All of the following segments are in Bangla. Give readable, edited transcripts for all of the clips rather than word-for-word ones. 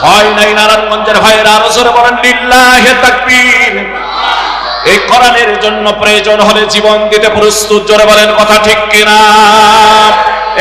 হয় নাই? নারায়ণগঞ্জের ভাইয়েরা আরো জোরে বলেন লিল্লাহি তাকবীর। এই কোরআনের জন্য প্রয়োজন হলে জীবন দিতে প্রস্তুত, জোরে বলেন কথা ঠিক কিনা?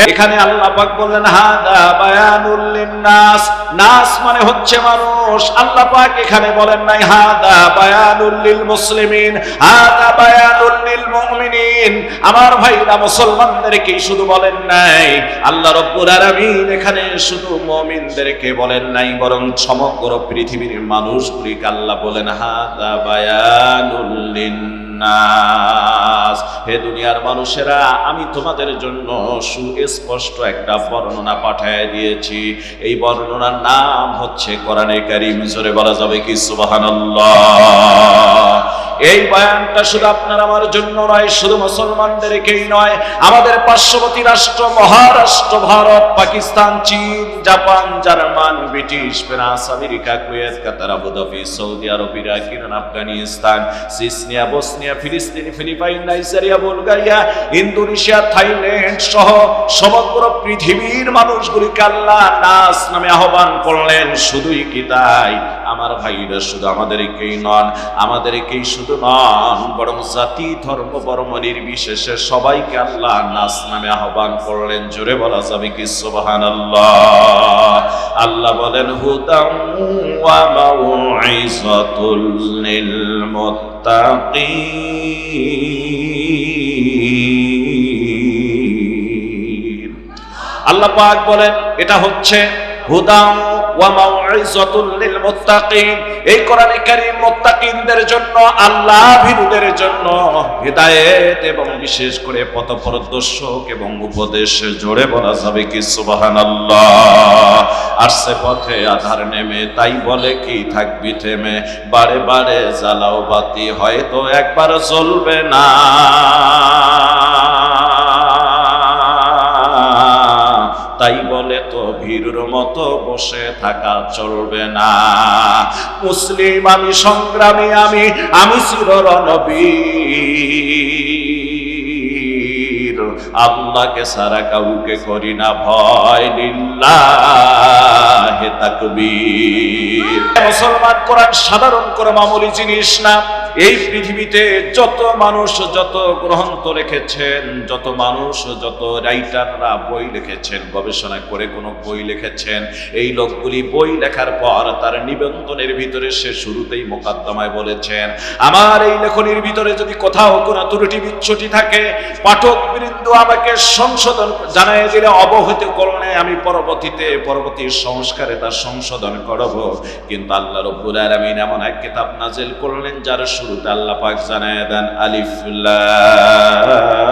এখানে আল্লাহ পাক বললেন হাদা বায়ানুল লিন্নাস, নাস মানে হচ্ছে মানুষ। আল্লাহ পাক এখানে বলেন নাই হাদা বায়ানুল লিল মুসলিমিন, হাদা বায়ানুল লিল মুমিনিন। আমার ভাইরা মুসলমানদেরকে শুধু বলেন নাই, আল্লাহ রাব্বুল আলামিন এখানে শুধু মুমিনদেরকে বলেন নাই, বরং সমগ্র পৃথিবীর মানুষগুলিকে আল্লাহ বলেন হাদা বায়ানুল লিন্নাস। হে দুনিয়ার মানুষেরা, আমি তোমাদের জন্য সুস্পষ্ট একটা বর্ণনা পাঠিয়ে দিয়েছি। এই বর্ণনার নাম হচ্ছে কোরআনে কারীম। জোরে বলা যাবে কি সুবহানাল্লাহ? এই বয়ানটা শুধু আপনার আমার জন্য নয়, শুধু মুসলমানদেরকেই নয়, আমাদের পার্শ্ববর্তী রাষ্ট্র মহারাষ্ট্র, ভারত, পাকিস্তান, চীন, Japan, German, British, France, America, Kuwait, Qatar, Abu Dhabi, Saudi Arab, Iraq, Iran, Afghanistan, সিসনিয়া, বসনিয়া, ফিলিস্তিন, Philippine, Nigeria, Bulgaria, Indonesia, Thailand সহ সমগ্র পৃথিবীর মানুষগুলিকে আল্লাহ নাস নামে আহ্বান করলেন। শুধুই কি তাই? আমার ভাইরা, শুধু আমাদেরকেই নন, আমাদেরকেই শুধু নন, বরং জাতি, ধর্ম, বর্ণ নির্বিশেষে সবাইকে আল্লাহ নাস নামে আহ্বান করলেন। জোরে বলা যাবে কি সুবহানাল্লাহ? আল্লাহ বলেন হুদাম ওয়া মাউইযাতুল লিল মুত্তাকিন। আল্লাহ পাক বলেন এটা হচ্ছে হুদাম ওয়া মাউইযাতুল লিল মুত্তাকিন। এই কোরআনে কারীম মুত্তাকিনদের জন্য, আল্লাহ ভীরুদের জন্য হিদায়াত এবং বিশেষ করে পথপ্রদর্শক এবং উপদেশ। জোরে বলা যাবে কি সুবহানাল্লাহ? আসছে পথে আধার নেমে, তাই বলে কি থাকবি থেমে, বারে বারে জ্বালাও বাতি, হয়তো একবার জ্বলবে না, তাই বলে তো ভীরুর মতো বসে থাকা চলবে না। মুসলিম আমি, সংগ্রামী আমি, আমি চিররণবীর, আল্লাহকে সারা কাউকে করি না ভয়, লিল্লাহি তাকবীর। মুসলমান, কোরআন সাধারণ করে মামুলি জিনিস না। এই পৃথিবীতে যত মানুষ যত গ্রন্থ লিখেছেন, যত মানুষ যত রাইটাররা বই লিখেছেন, গবেষণা করে কোনো বই লিখেছেন, এই লোকগুলি বই লেখার পর তার নিবন্ধনের ভিতরে সে শুরুতেই মোকদ্দমায় বলেছেন, আমার এই লেখনির ভিতরে যদি কোথাও কোনো ত্রুটি বিচ্যুতি থাকে, পাঠক বৃন্দ আমাকে সংশোধন জানিয়ে দিলে, অবহিত করলে আমি পরবর্তী সংস্কারে তার সংশোধন করব। কিন্তু আল্লাহ রাব্বুল আলামিন এমন এক কিতাব নাযিল করলেন যার শুরুতে আল্লাহ পাক জানিয়ে দেন আলিফ লাম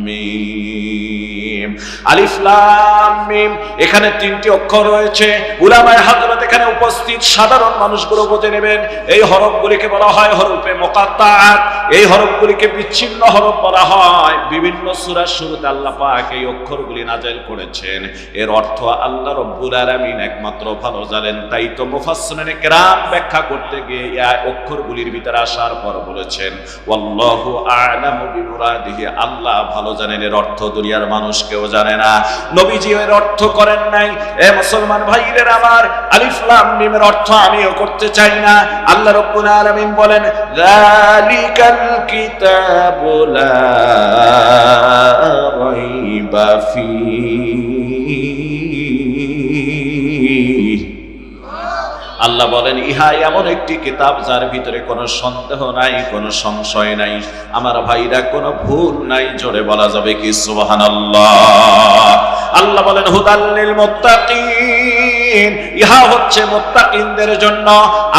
মিম। আলিফ লাম মিম, এখানে তিনটি অক্ষর রয়েছে। উলামায়ে হযরত এখানে উপস্থিত সাধারণ মানুষগুলো বুঝে নেবেন, এই হরফগুলিকে বলা হয় হরফে মুকাত্তাআত। এই হরফগুলিকে বিচ্ছিন্ন হরফ বলা হয়। বিভিন্ন সূরার শুরুতে আল্লাহ পাক এই অক্ষরগুলি নাযিল করেছেন। এর অর্থ আল্লাহ রাব্বুল আলামিন একমাত্র ভালো জানেন। তাই তো মুফাসসিরিনে কেরাম ব্যাখ্যা করতে গিয়ে এই অক্ষরগুলির ভিতরে আসার পর বলেছেন ওয়াল্লাহু আ'লামু বিমুরাদিহি, আল্লাহ ভালো জানেন। এর অর্থ দুনিয়ার মানুষ কেউ জানে না, নবীজি এর অর্থ করেন নাই। এ মুসলমান ভাইদের আমার, আলিফ লাম মিমের অর্থ আমিও করতে চাই না। আল্লাহ রাব্বুল আলামিন বলেন যালিকাল কিতাবু লা রাইবা ফীহি। আল্লাহ বলেন ইহা এমন একটি কিতাব যার ভিতরে কোনো সন্দেহ নাই, কোনো সংশয় নাই। আমার ভাইরা, কোনো ভুল নাই। জোরে বলা যাবে কি সুবহানাল্লাহ? আল্লাহ বলেন হুদাল লিল মুত্তাকিন, ইহা হচ্ছে মুত্তাকিনদের জন্য।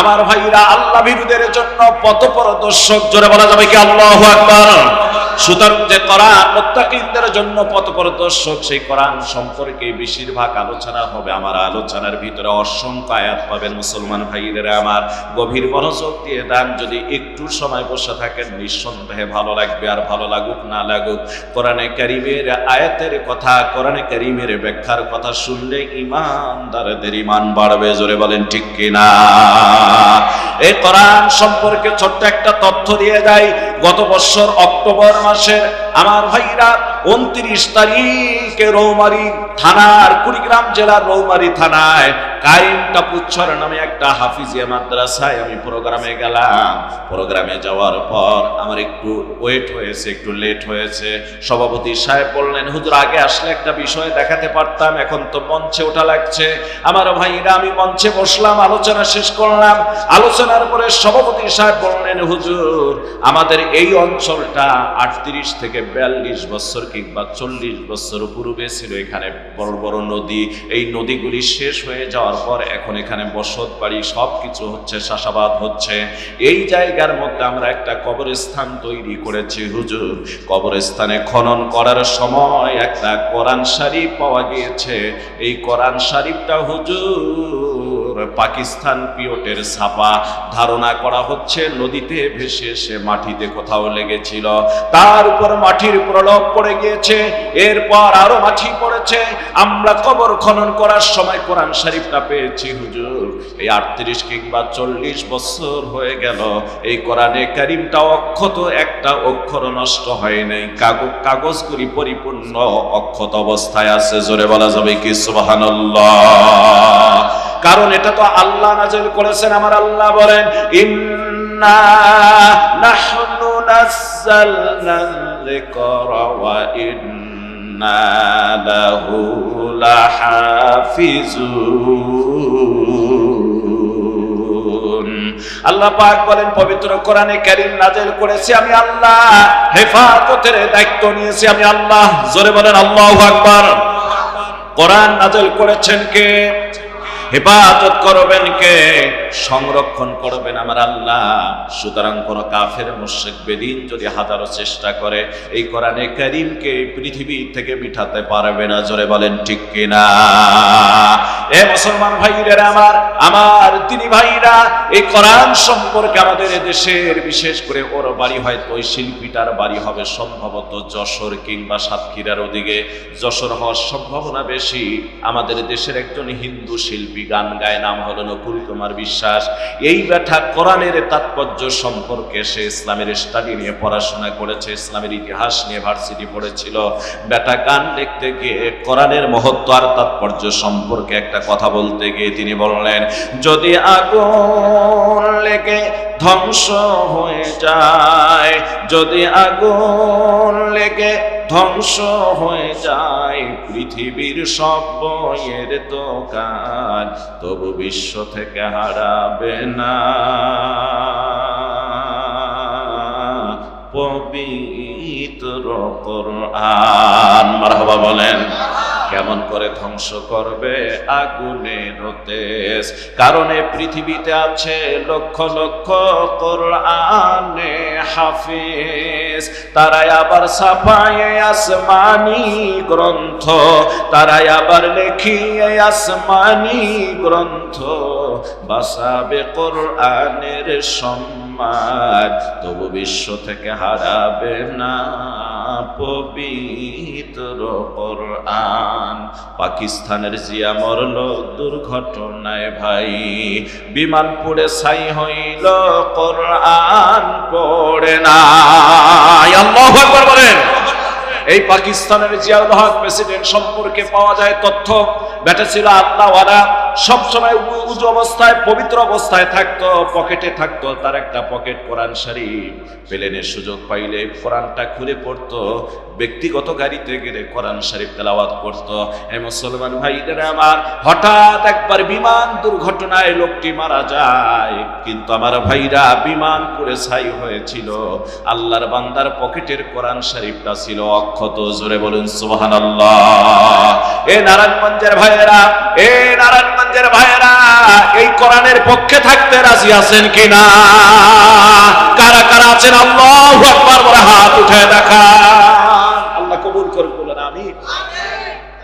আমার ভাইরা, আল্লাহ ভীরুদের জন্য পথপ্রদর্শক। জোরে বলা যাবে কি আল্লাহু আকবার? সুতরাং যে কোরআন মুত্তাকিনদের জন্য পথপ্রদর্শক, সেই কোরআন সম্পর্কে বেশিরভাগ আলোচনা হবে। আমার আলোচনার ভিতরে অসংখ্য আয়াত পাবেন। মুসলমান ভাইয়েরা আমার, গভীর মনোযোগ দিয়ে দেন। যদি একটু সময় বসে থাকেন, নিঃসন্দেহে ভালো লাগবে। আর ভালো লাগুক না লাগুক, কোরআনে কারীমের আয়াতের কথা, কোরআনে কারীমের ব্যাখ্যার কথা শুনলে ঈমানদারদের ঈমান বাড়বে। জোরে বলেন ঠিক কিনা? এই কোরআন সম্পর্কে ছোট্ট একটা তথ্য দিয়ে যায়। গত বছর অক্টোবর মাসের আমার ভাইরা 29 তারিখে রৌমারী থানার কুড়িগ্রাম জেলার রৌমারী থানায় কাইম টাপুচ্ছর নামে একটা হাফিজিয়া মাদ্রাসায় আমি প্রোগ্রামে গেলাম। প্রোগ্রামে যাওয়ার পর আমার একটু ওয়েট হয়েছে, একটু লেট হয়েছে। সভাপতি সাহেব বললেন, হুজুর আগে আসলে একটা বিষয় দেখাতে পারতাম, এখন তো মঞ্চে ওঠা লাগছে। আমার ভাইরা, আমি মঞ্চে বসলাম, আলোচনা শেষ করলাম। আলোচনার পরে সভাপতি সাহেব বললেন, হুজুর আমাদের এই অঞ্চলটা 38 থেকে 42 বছর কিংবা 40 বছর পূর্বে ছিল এখানে বড় বড় নদী। এই নদীগুলি শেষ হয়ে যাওয়ার পর এখন এখানে বসত বাড়ি সবকিছু হচ্ছে, চাষাবাদ হচ্ছে। এই জায়গার মধ্যে আমরা একটা কবরস্থান তৈরি করেছি হুজুর। কবরস্থানে খনন করার সময় একটা কোরআন শরীফ পাওয়া গিয়েছে। এই কোরআন শরীফটা হুজুর পাকিস্তান পিওটের ছাপা। ধারণা করা হচ্ছে নদীতে ভেসে এসে মাটিতে কোথাও লেগেছিল, তার উপর মাটির প্রলোভ পড়ে গিয়েছে, এরপর আরো মাটি পড়েছে। আমরা কবর খনন করার সময় কোরআন শরীফটা পেয়েছি হুজুর। এই 38 কিংবা 40 বছর হয়ে গেল, এই কোরআনে কারীমটা অক্ষত, একটা অক্ষর নষ্ট হয় নাই। কাগজগুলি পরিপূর্ণ অক্ষত অবস্থায় আছে। জোরে বলা যাবে কি সুবহানাল্লাহ? কারণ এটা তো আল্লাহ নাযিল করেছেন। আমার আল্লাহ বলেন, ইন্না নাহনু নাযালনা যিকরা ওয়া ইন্না লাহু লাহাফিজুন। আল্লাহ পাক বলেন, পবিত্র কোরআনে কারীম নাযিল করেছি আমি আল্লাহ, হেফাজতের দায়িত্ব নিয়েছি আমি আল্লাহ। জোরে বলেন আল্লাহু আকবার। কোরআন নাযিল করেছেন কে? হেফাজত করবেন কে? সংরক্ষণ করবেন আমার আল্লাহ। সুতরাং কোন কাফের মুশরিক বেদিন যদি হাজারো চেষ্টা করে, এই কোরআনে কারীমকে পৃথিবী থেকে মিটাতে পারবে না। জোরে বলেন ঠিক কিনা? এ মুসলমান ভাইরা আমার দিনী ভাইরা, এই কোরআন সম্পর্কে আমাদের দেশের, বিশেষ করে ওর বাড়ি হয়তো ওই শিল্পীটার বাড়ি হবে সম্ভবত যশোর কিংবা সাতক্ষীরার ওদিকে। যশোর হওয়ার সম্ভাবনা বেশি। আমাদের দেশের একজন হিন্দু শিল্পী গান গায়, নাম হলো নকুল কুমার বিশ্বাস। এই ব্যাটা কোরআনের তাৎপর্য সম্পর্কে, সে ইসলামের স্টাডি নিয়ে পড়াশোনা করেছে, ইসলামের ইতিহাস নিয়ে ভার্সিটি পড়েছিল। ব্যাটা গান লিখতে গিয়ে কোরআনের মহত্ব আর তাৎপর্য সম্পর্কে একটা কথা বলতে গিয়ে তিনি বললেন, যদি আগুন লেগে ধ্বংস হয়ে যায়, যদি আগুন লেগে ধ্বংস হয়ে যায় পৃথিবীর সব বইয়ের দোকান, তবু বিশ্ব থেকে হারাবে না পবিত্র কোরআন। মারহাবা বলেন। কেমন করে ধ্বংস করবে? আগুনের তেজ। কারণে পৃথিবীতে আছে লক্ষ লক্ষ কোরআনে হাফেজ, তারাই আবার ছাপায় আসমানি গ্রন্থ, তারাই আবার লেখিয়ে আসমানি গ্রন্থ, বাঁচাবে কোরআনের সম্মান, তবু বিশ্ব থেকে হারাবে না পবিত্র কোরআন। পাকিস্তানের জিয়া মরল দুর্ঘটনায় ভাই, বিমান পুড়ে ছাই হইল, কোরআন পড়ে না। আল্লাহু আকবার বলেন। এই পাকিস্তানের জিয়াউল হক প্রেসিডেন্ট সম্পর্কে পাওয়া যায় তথ্য, বেটা ছিল আল্লাহওয়ালা, সবসময় উজু অবস্থায়, পবিত্র অবস্থায় থাকতো, পকেটে থাকতো তার একটা পকেট কোরআন শরীফ। প্লেনের সুযোগ পাইলে কোরআনটা খুলে পড়তো, ব্যক্তিগত গাড়িতে গেলে কোরআন শরীফ তেলাওয়াত করতো। এই মুসলমান ভাইরা আমার, হঠাৎ একবার বিমান দুর্ঘটনায় লোকটি মারা যায়, কিন্তু আমার ভাইরা বিমান পুড়ে ছাই হয়েছিল, আল্লাহর বান্দার পকেটের কোরআন শরীফটা ছিল অক্ষত। জোরে বলুন সুবহানাল্লাহ। এ নারায়ণগঞ্জের ভাইয়েরা, এ নারায়ণগঞ্জের ভাইয়েরা, এই কোরআনের পক্ষে থাকতে রাজি আছেন কিনা? কারা কারা আছেন আল্লাহু আকবার বলে হাত উঠে দেখান। আল্লাহ কবুল করুন, বলেন আমিন।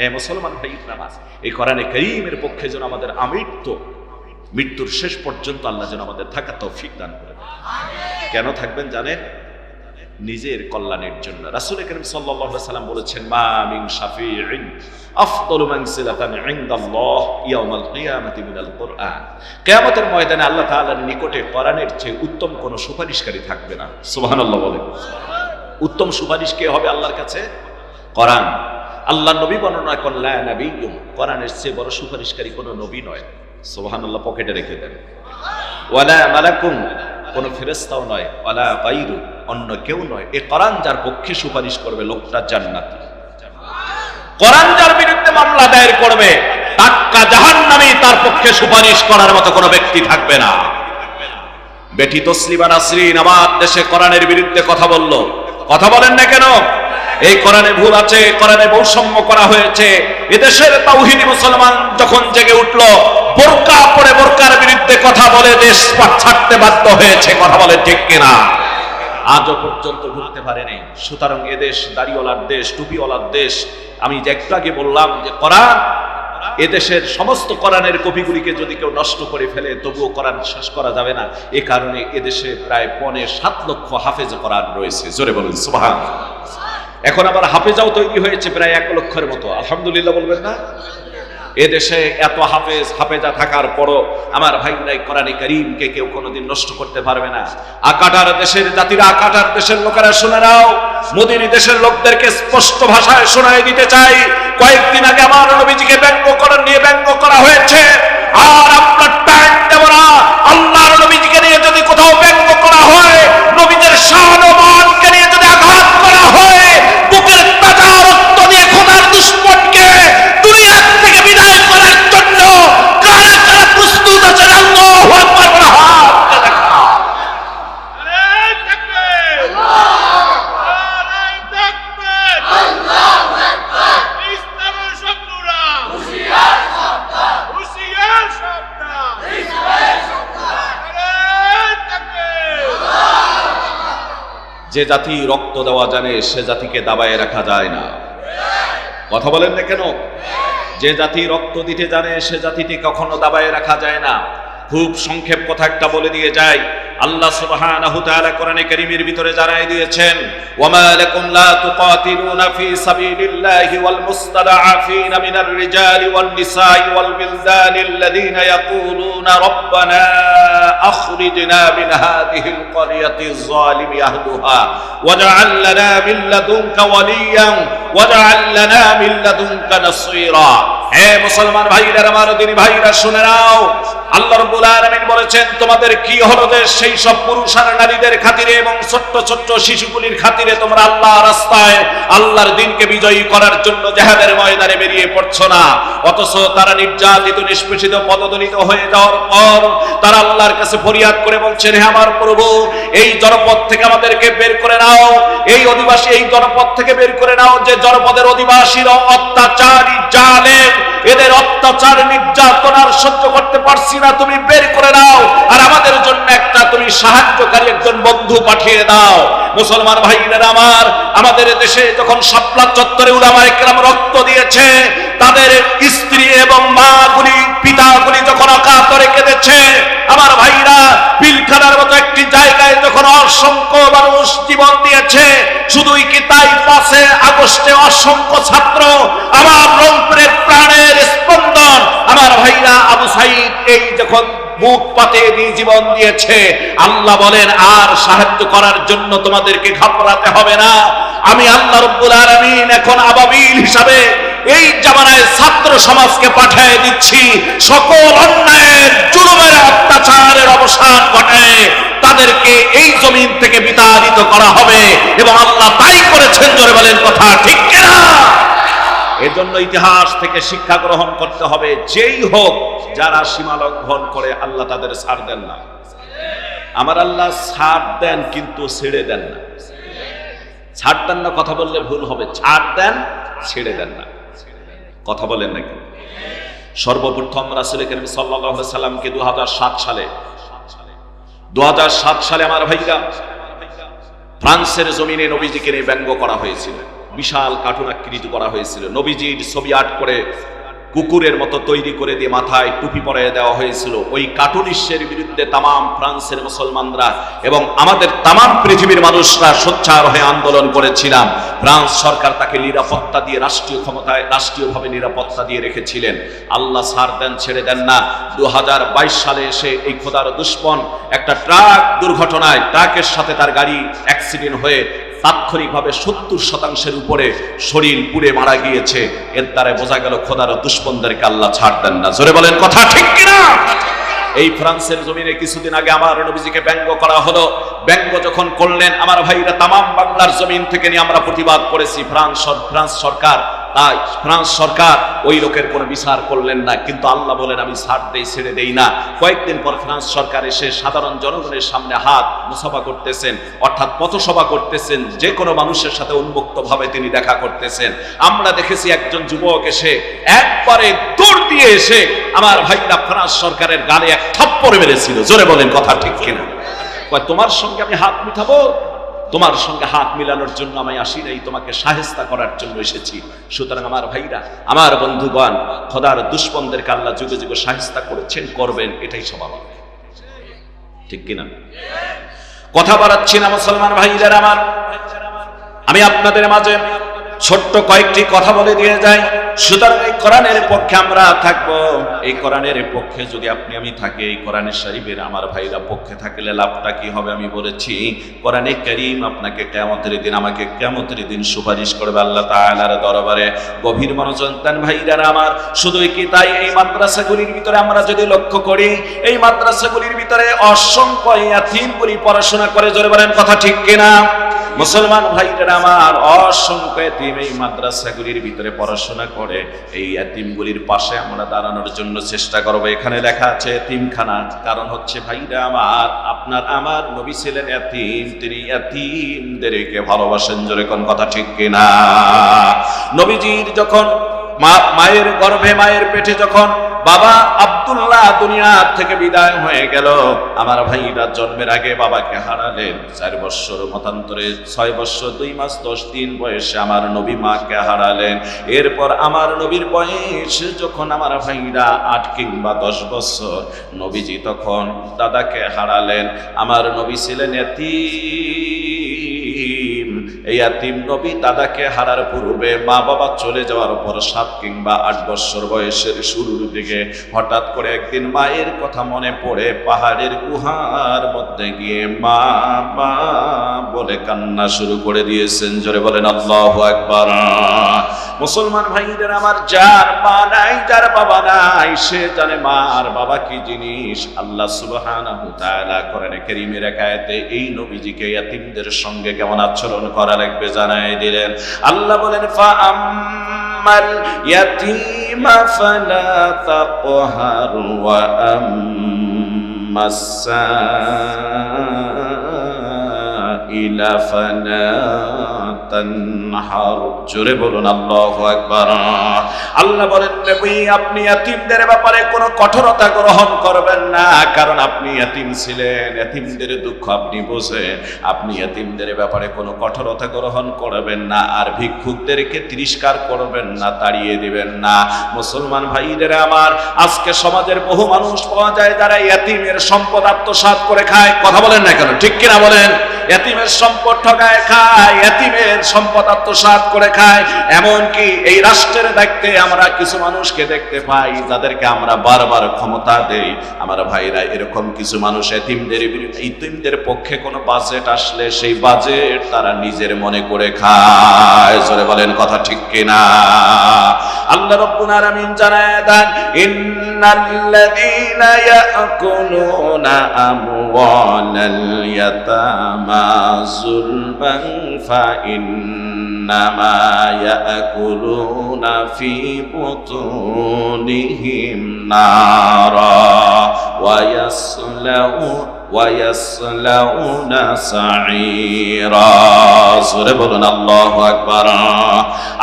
এ মুসলমান ভাইরা, এই কোরআনে কারীমের পক্ষে যেন আমাদের মৃত্যুর শেষ পর্যন্ত আল্লাহ যেন আমাদের থাকার তৌফিক দান করেন। কেন থাকবেন জানেন? নিজের কল্যাণের জন্য। রাসূল করিম সাল্লাল্লাহু আলাইহি সাল্লাম বলেছেন, মা মিন শাফিঈন আফদালু মানসিলাতান ইনদাল্লাহ ইয়াউমাল কিয়ামাতি মিনাল কুরআন। কিয়ামতের ময়দানে আল্লাহ তাআলার নিকটে কোরআনের চেয়ে উত্তম কোন সুপারিশকারী থাকবে না। সুবহানাল্লাহ বলেন। উত্তম সুপারিশ কে হবে আল্লাহর কাছে? কোরআন। আল্লাহ নবী বর্ণনা করেন লা নাবিয়্যুন, কোরআনের চেয়ে বড় সুপারিশকারী কোনো নবী নয়। সুবহানাল্লাহ, পকেটে রেখে দেন। ওয়ালা মালাকুন, কোন ফেরেশতাও নয়, ওয়ালা গায়রু, অন্য কেউ নয়। এই কোরআন যার পক্ষে সুপারিশ করবে লোকটা জান্নাতি। কোরআন যার বিরুদ্ধে মামলা দায়ের করবে টাক্কা জাহান্নামী, তার পক্ষে সুপারিশ করার মতো কোনো ব্যক্তি থাকবে না। বেটি তসলিমা নাসরিন আমার দেশে কোরআনের বিরুদ্ধে কথা বলল, কথা বলেন না কেন? এই কোরআনে ভুল আছে, কোরআনে বৈষম্য করা হয়েছে। এদেশের তাওহীদি মুসলমান যখন জেগে উঠল, বোরকা পরে বোরকার বিরুদ্ধে কথা বলে দেশ ছাড়তে বাধ্য হয়েছে। কথা বলে ঠিক কিনা? আজও পর্যন্ত ঘুরতে পারেনি। সুতরাং এদেশ দাড়িওয়ালার দেশ, টুপিওয়ালার দেশ। আমি যে একটু আগে বললাম যে কোরআন, এদেশের সমস্ত কোরআনের কপিগুলিকে যদি কেউ নষ্ট করে ফেলে তবুও কোরআন শেষ করা যাবে না। এ কারণে এদেশে প্রায় 7.25 লক্ষ হাফেজ কোরআন রয়েছে। জোরে বলুন সুবহানাল্লাহ। এখন আবার হাফেজাও তৈরি হয়েছে প্রায় 1 লক্ষের মতো। আলহামদুলিল্লাহ বলবেন না? এদেশে এত হাফেজ হাফেজা থাকার পরও আমার ভাইরাই কোরআনে কারীমকে কেউ কোনোদিন নষ্ট করতে পারবে না। আকাটার দেশের জাতিরা, আকাটার দেশের লোকেরা শুনে নাও, মদিনী দেশের লোকদেরকে স্পষ্ট ভাষায় শোনায় দিতে চাই। কয়েকদিন আগে আমার নবীজিকে ব্যঙ্গ নিয়ে ব্যঙ্গ করা হয়েছে, আর আপনার টাইম দেব না। আল্লাহর নবীজিকে নিয়ে যদি কোথাও ব্যঙ্গ করা হয়, নবীদের শান ও মানকে নিয়ে যদি আঘাত করা হয়, বুকের তাজা রক্ত দিয়ে খোদার দুশমনকে দুনিয়া থেকে বিদায় করার জন্য কারা কারা প্রস্তুত আছেন? আল্লাহু আকবার বলা হাত দেখা। আরে তাকবীর, আরে তাকবীর, আল্লাহু আকবার। ইসলামের শত্রুরা হুঁশিয়ার সাবধান, হুঁশিয়ার সাবধান, ইসলামের সাবধান। আরে তাকবীর। যে জাতি রক্ত দেওয়া জানে সে জাতিকে দাবায় রাখা যায় না। কথা বলেন না কেন? যে জাতি রক্ত দিতে জানে সে জাতিকে কখনো দাবায় রাখা যায় না। খুব সংক্ষেপ কথা একটা বলে দিয়ে যায়। আল্লাহ সুবহানাহু তাআলা কোরআনে কারীমের ভিতরে জানাই দিয়েছেন, ওয়ামা লাকুম লা তুকাতিলুনা ফি সাবিলিল্লাহি ওয়াল মুস্তাদআফিনা মিনার রিজালি ওয়ান নিসাই ওয়াল বিলদানি আল্লাযীনা ইয়াকুলুনা রাব্বানা আখরিজনা মিন হাযিহিল ক্বরিয়াতিজ যালিমি আহলুহা ওয়াজআল লানা মিন লাদুনকা ওয়ালিয়ান ওয়াজআল লানা মিন লাদুনকা নাসীরা। হে মুসলমান ভাইরা, আমার দিনী ভাইরা শুনে নাও, আল্লাহ রাব্বুল আলামিন বলেছেন, তোমাদের কি হলো যে সেই সব পুরুষ আর নারীদের খাতিরে এবং ছোট্ট ছোট্ট শিশুগুলির খাতিরে তোমরা আল্লাহর রাস্তায় আল্লাহর দ্বীনকে বিজয়ী করার জন্য জিহাদের ময়দানে বেরিয়ে পড়ছো না? অথচ তারা নির্যাতিত, নিষ্পেষিত, পদদলিত হয়ে যাওয়ার পর তারা আল্লাহর কাছে ফরিয়াদ করে বলছেন, হে আমার প্রভু, এই জনপদ থেকে আমাদেরকে বের করে নাও, এই অধিবাসী এই জনপদ থেকে বের করে নাও। যে জনপদের অধিবাসীরা অত্যাচারী, জালেম, এদের অত্যাচার নির্যাতন আর সহ্য করতে পারছি না, তুমি বের করে নাও, আর আমাদের জন্য একটা তুমি সাহায্যকারী একজন বন্ধু পাঠিয়ে দাও। মুসলমান ভাইরা আমার, আমাদের দেশে যখন শাপলা চত্বরে উলামায়ে কেরাম রক্ত দিয়েছে, তাদের স্ত্রী এবং মাগুলি, পিতাগুলি যখন অকাতরে কেঁদেছে, আমার ভাইরা পিলখানার মতো একটি জায়গায় যখন অসংখ্য মানুষ জীবন দিয়েছে, শুধুই কি তাই 5 আগস্টে অসংখ্য ছাত্র আমার রংপুরের প্রাণের স্পন্দন আমার ভাইরা আবু সাইদ এই যখন মুখ পাতে দিয়ে জীবন দিয়েছে, আল্লাহ বলেন আর সাহায্য করার জন্য তোমাদেরকে ঘাবড়াতে হবে না। আমি আল্লাহ রাব্বুল আলামিন এখন আবাবিল হিসাবে এই জামানায় ছাত্র সমাজকে পাঠিয়ে দিচ্ছি, সকল অন্যায়ের, জুলুমের, অত্যাচারের অবসান ঘটায় তাদেরকে এই জমিন থেকে বিতাড়িত করা হবে, এবং আল্লাহ তাই করেছেন। জোরে বলেন কথা ঠিক কিনা? এজন্য ইতিহাস থেকে শিক্ষা গ্রহণ করতে হবে। যেই হোক, যারা সীমা লঙ্ঘন করে আল্লাহ তাদের ছাড় দেন না। আমার আল্লাহ ছাড় দেন কিন্তু ছেড়ে দেন না। ছাড় দেন না কথা বললে ভুল হবে, ছাড় দেন, ছেড়ে দেন না। কথা বলেন নাকি? সর্বপ্রথম রাসূল করিম সাল্লাল্লাহু আলাইহি সাল্লামকে 2007 সালে আমার ভাইরা ফ্রান্সের জমিনে নবীজিকে নিয়ে ব্যঙ্গ করা হয়েছিল। বিশাল কার্টুন আকৃতি করা হয়েছিল। নবীজির ছবি আর্ট করে কুকুরের মতো তৈরি করে দিয়ে মাথায় টুপি পরিয়ে দেওয়া হয়েছিল। ওই কার্টুনিস্টের বিরুদ্ধে তামাম ফ্রান্সের মুসলমানরা এবং আমাদের তামাম পৃথিবীর মানুষরা সোচ্চার হয়ে আন্দোলন করেছিলাম। ফ্রান্স সরকার তাকে নিরাপত্তা দিয়ে, রাষ্ট্রীয় ক্ষমতায়, রাষ্ট্রীয়ভাবে নিরাপত্তা দিয়ে রেখেছিলেন। আল্লাহ ছাড় দেন, ছেড়ে দেন না। 2022 সালে এসে এই খোদার দুশমন একটা ট্রাক দুর্ঘটনায়, ট্রাকের সাথে তার গাড়ি অ্যাক্সিডেন্ট হয়ে তাৎক্ষণিকভাবে 70% উপরে শরীর পুড়ে মারা গিয়েছে। এর দ্বারা বোঝা গেল খোদার দুশমনদেরকে আল্লাহ ছাড় দেন না। জোরে বলেন কথা ঠিক কিনা? এই ফ্রান্সের জমিনে কিছুদিন আগে আমার নবীজিকে ব্যঙ্গ করা হলো। ব্যঙ্গ যখন করলেন আমার ভাইরা, তামাম বাংলার জমিন থেকে নিয়ে আমরা প্রতিবাদ করেছি। ফ্রান্স সরকার ওই লোকের কোনো বিচার করলেন না, কিন্তু আল্লাহ বলেন আমি ছাড় দেই, ছেড়ে দেই না। কয়েকদিন পর ফ্রান্স সরকার এসে সাধারণ জনগণের সামনে হাত মুসাফা করতেছেন, অর্থাৎ পথসভা করতেছেন, যে কোনো মানুষের সাথে উন্মুক্ত ভাবে তিনি দেখা করতেছেন। আমরা দেখেছি একজন যুবক এসে একবারে দৌড় দিয়ে এসে আমার ভাইরা ফ্রান্স সরকারের গালে এক থাপ্পড় মেরেছিল। জোরে বলেন কথা ঠিক কিনা? তোমার সঙ্গে আমি হাত মিঠাবো? তোমার সঙ্গে হাত মিলানোর জন্য আমি আসি নাই, তোমাকে শায়েস্তা করার জন্য এসেছি। সুতরাং আমার ভাইরা, আমার বন্ধুগণ, খোদার দুশমনদেরকে আল্লাহ যুগে যুগে শায়েস্তা করেছেন, করবেন, এটাই স্বাভাবিক। ঠিক কিনা? কথা বাড়াচ্ছি না মুসলমান ভাইরা আমার, আমি আপনাদের মাঝে ছোট্ট কয়েকটি কথা বলে দিয়ে যাই। সুতরাং এই কোরআনের পক্ষে আমরা থাকবো। এই কোরআনের পক্ষে যদি আপনি আমি থাকি, এই কোরআনের শরীফের আমার ভাইরা পক্ষে থাকলে লাভটা কি হবে আমি বলেছি। কোরআনে কারীম আপনাকে কিয়ামতের দিন, আমাকে কিয়ামতের দিন সুপারিশ করবে আল্লাহ তাআলার দরবারে। গভীর মনোযোগ দেন ভাইরা আমার। শুধু কি তাই, এই মাদ্রাসাগুলির ভিতরে আমরা যদি লক্ষ্য করি, এই মাদ্রাসাগুলির ভিতরে অসংখ্য ইয়াতীমগুলি পড়াশোনা করে। জোরে বলেন কথা ঠিক কিনা? মুসলমান ভাইরা আমার, অসংখ্য ইয়াতীম এই মাদ্রাসাগুলির ভিতরে পড়াশোনা করে। এই ইয়াতীমগুলির পাশে আমরা দাঁড়ানোর জন্য চেষ্টা করব। এখানে লেখা আছে ইয়াতীমখানা, কারণ হচ্ছে ভাইরা আমার, আপনার আমার নবী ছিলেন ইয়াতীম, তিনি ইয়াতীমদেরকে ভালোবাসেন। জোরে কোন কথা ঠিক কিনা? নবীজির যখন মায়ের গর্ভে, মায়ের পেটে যখন বাবা আব্দুল্লাহ দুনিয়া থেকে বিদায় হয়ে গেল, আমার ভাইরা জন্মের আগে বাবাকে হারালেন। 4 বছর মতান্তরে 6 বছর 2 মাস 10 দিন বয়সে আমার নবী মাকে হারালেন। এরপর আমার নবীর বয়স যখন আমার ভাইরা 8 কিংবা 10 বছর, নবীজি তখন দাদাকে হারালেন। আমার নবী ছিলেন ইয়াতীম। এই ইয়াতীম নবী দাদাকে হারার পূর্বে, মা বাবা চলে যাওয়ার পর 7 কিংবা 8 বছর বয়সের শুরুর দিকে হঠাৎ করে একদিন মায়ের কথা মনে পড়ে পাহাড়ের গুহার মধ্যে গিয়ে মা মা বলে কান্না শুরু করে দিয়েছেন। জোরে বলেন আল্লাহু আকবার। মুসলমান ভাইদের আমার, যার মা নাই, যার বাবা নাই, সে জানে মা আর বাবা কি জিনিস। আল্লাহ সুবহানাহু ওয়া তাআলা কোরআনে কারীমের এক আয়াতে এই নবীজিকে ইয়াতীমদের সঙ্গে কেমন আচরণ করা লাগবে জানাই দিলেন। আল্লাহ বলেন, ফা আম্মাল ইয়াতীমা ফালা তাকহার ওয়া আম্মাস সাইলা ফালা তানহার। জোরে বলুন আল্লাহু আকবার। আল্লাহ বলেন, নবী আপনি ইয়াতীমদের ব্যাপারে কোনো কঠোরতা গ্রহণ করবেন না, কারণ আপনি ইয়াতীম ছিলেন, ইয়াতীমদের দুঃখ আপনি বোঝেন। আপনি ইয়াতীমদের ব্যাপারে কোনো কঠোরতা গ্রহণ করবেন না, আর ভিক্ষুকদেরকে তিরস্কার করবেন না, তাড়িয়ে দিবেন না। মুসলমান ভাইদের আমার, আজকে সমাজের বহু মানুষ পাওয়া যায় যারা ইয়াতীমের সম্পদ আত্মসাৎ করে খায়। কথা বলেন না কেন? ঠিক কিনা বলেন? ইয়াতীমের সম্পদ ঠকায় খায়, ইয়াতীমের সম্পদ আত্মসাৎ করে খায়। এমনকি এই রাষ্ট্রের দায়িত্বে আমরা কিছু মানুষকে দেখতে পাই যাদেরকে আমরা বারবার ক্ষমতা দেই। আমার ভাইরা, এরকম কিছু মানুষ ইয়াতীমদের পক্ষে কোনো বাজেট আসলে সেই বাজেট তারা নিজের মনে করে খায়। জোরে বলেন কথা ঠিক কিনা? আল্লাহ রাব্বুল আলামিন জানায় দেন, ইন্নাল্লাযীনা ইয়াকুলুনা আমওয়ালাল ইয়াতামা যুলমান ফাইন্নামা ইয়াকুলুনা ফি বুতুনিহিম নারা ওয়া ইয়াসলাউনা সাঈরা। জোরে বলুন আল্লাহু আকবার।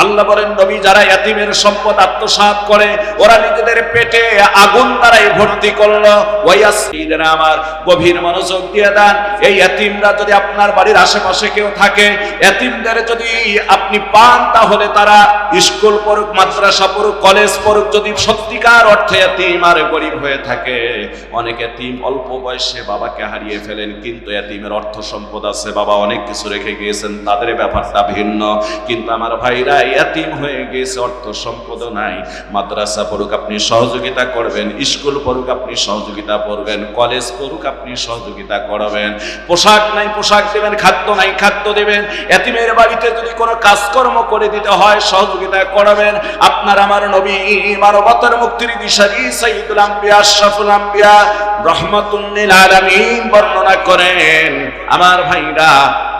আল্লাহ বলেন, নবী যারা ইয়াতীমের সম্পদ আত্মসাৎ করে, ওরা নিজেদের পেটে আগুন দ্বারাই ভর্তি করলো। ওয়াইয়াসিরা আমার, গভীর মনোযোগ দিয়ে দেন। এই ইয়াতীমরা যদি আপনার বাড়ির আশেপাশে কেউ থাকে, ইয়াতীমদের যদি আপনি পান, তাহলে তারা স্কুল পড়ুক, মাদ্রাসা পড়ুক, কলেজ পড়ুক, যদি সত্যিকার অর্থে ইয়াতীম আর গরিব হয়ে থাকে। অনেক ইয়াতীম অল্প বয়সে বাবাকে বাবাকে হারিয়ে ফেলেন, কিন্তু এতিমের অর্থ সম্পদ আছে, বাবা অনেক কিছু রেখে গিয়েছেন, তাদের ব্যাপারটা ভিন্ন। কিন্তু আমার ভাইরা এতিম হয়ে গিয়েছে, অর্থ সম্পদও নাই। মাদ্রাসা পড়ুক আপনি সহযোগিতা করবেন, স্কুল পড়ুক আপনি সহযোগিতা করবেন, কলেজ পড়ুক আপনি সহযোগিতা করবেন। পোশাক নাই পোশাক দেবেন, খাদ্য নাই খাদ্য দেবেন। এতিমের বাড়িতে যদি কোনো কাজকর্ম করে দিতে হয় সহযোগিতা করবেন। আপনার আমার নবী মানবতার মুক্তির দিশারি সাইয়্যিদুল আম্বিয়া আশরাফুল আম্বিয়া রাহমাতুল লিল আলামিন বর্ণনা করেন, আমার ভাইরা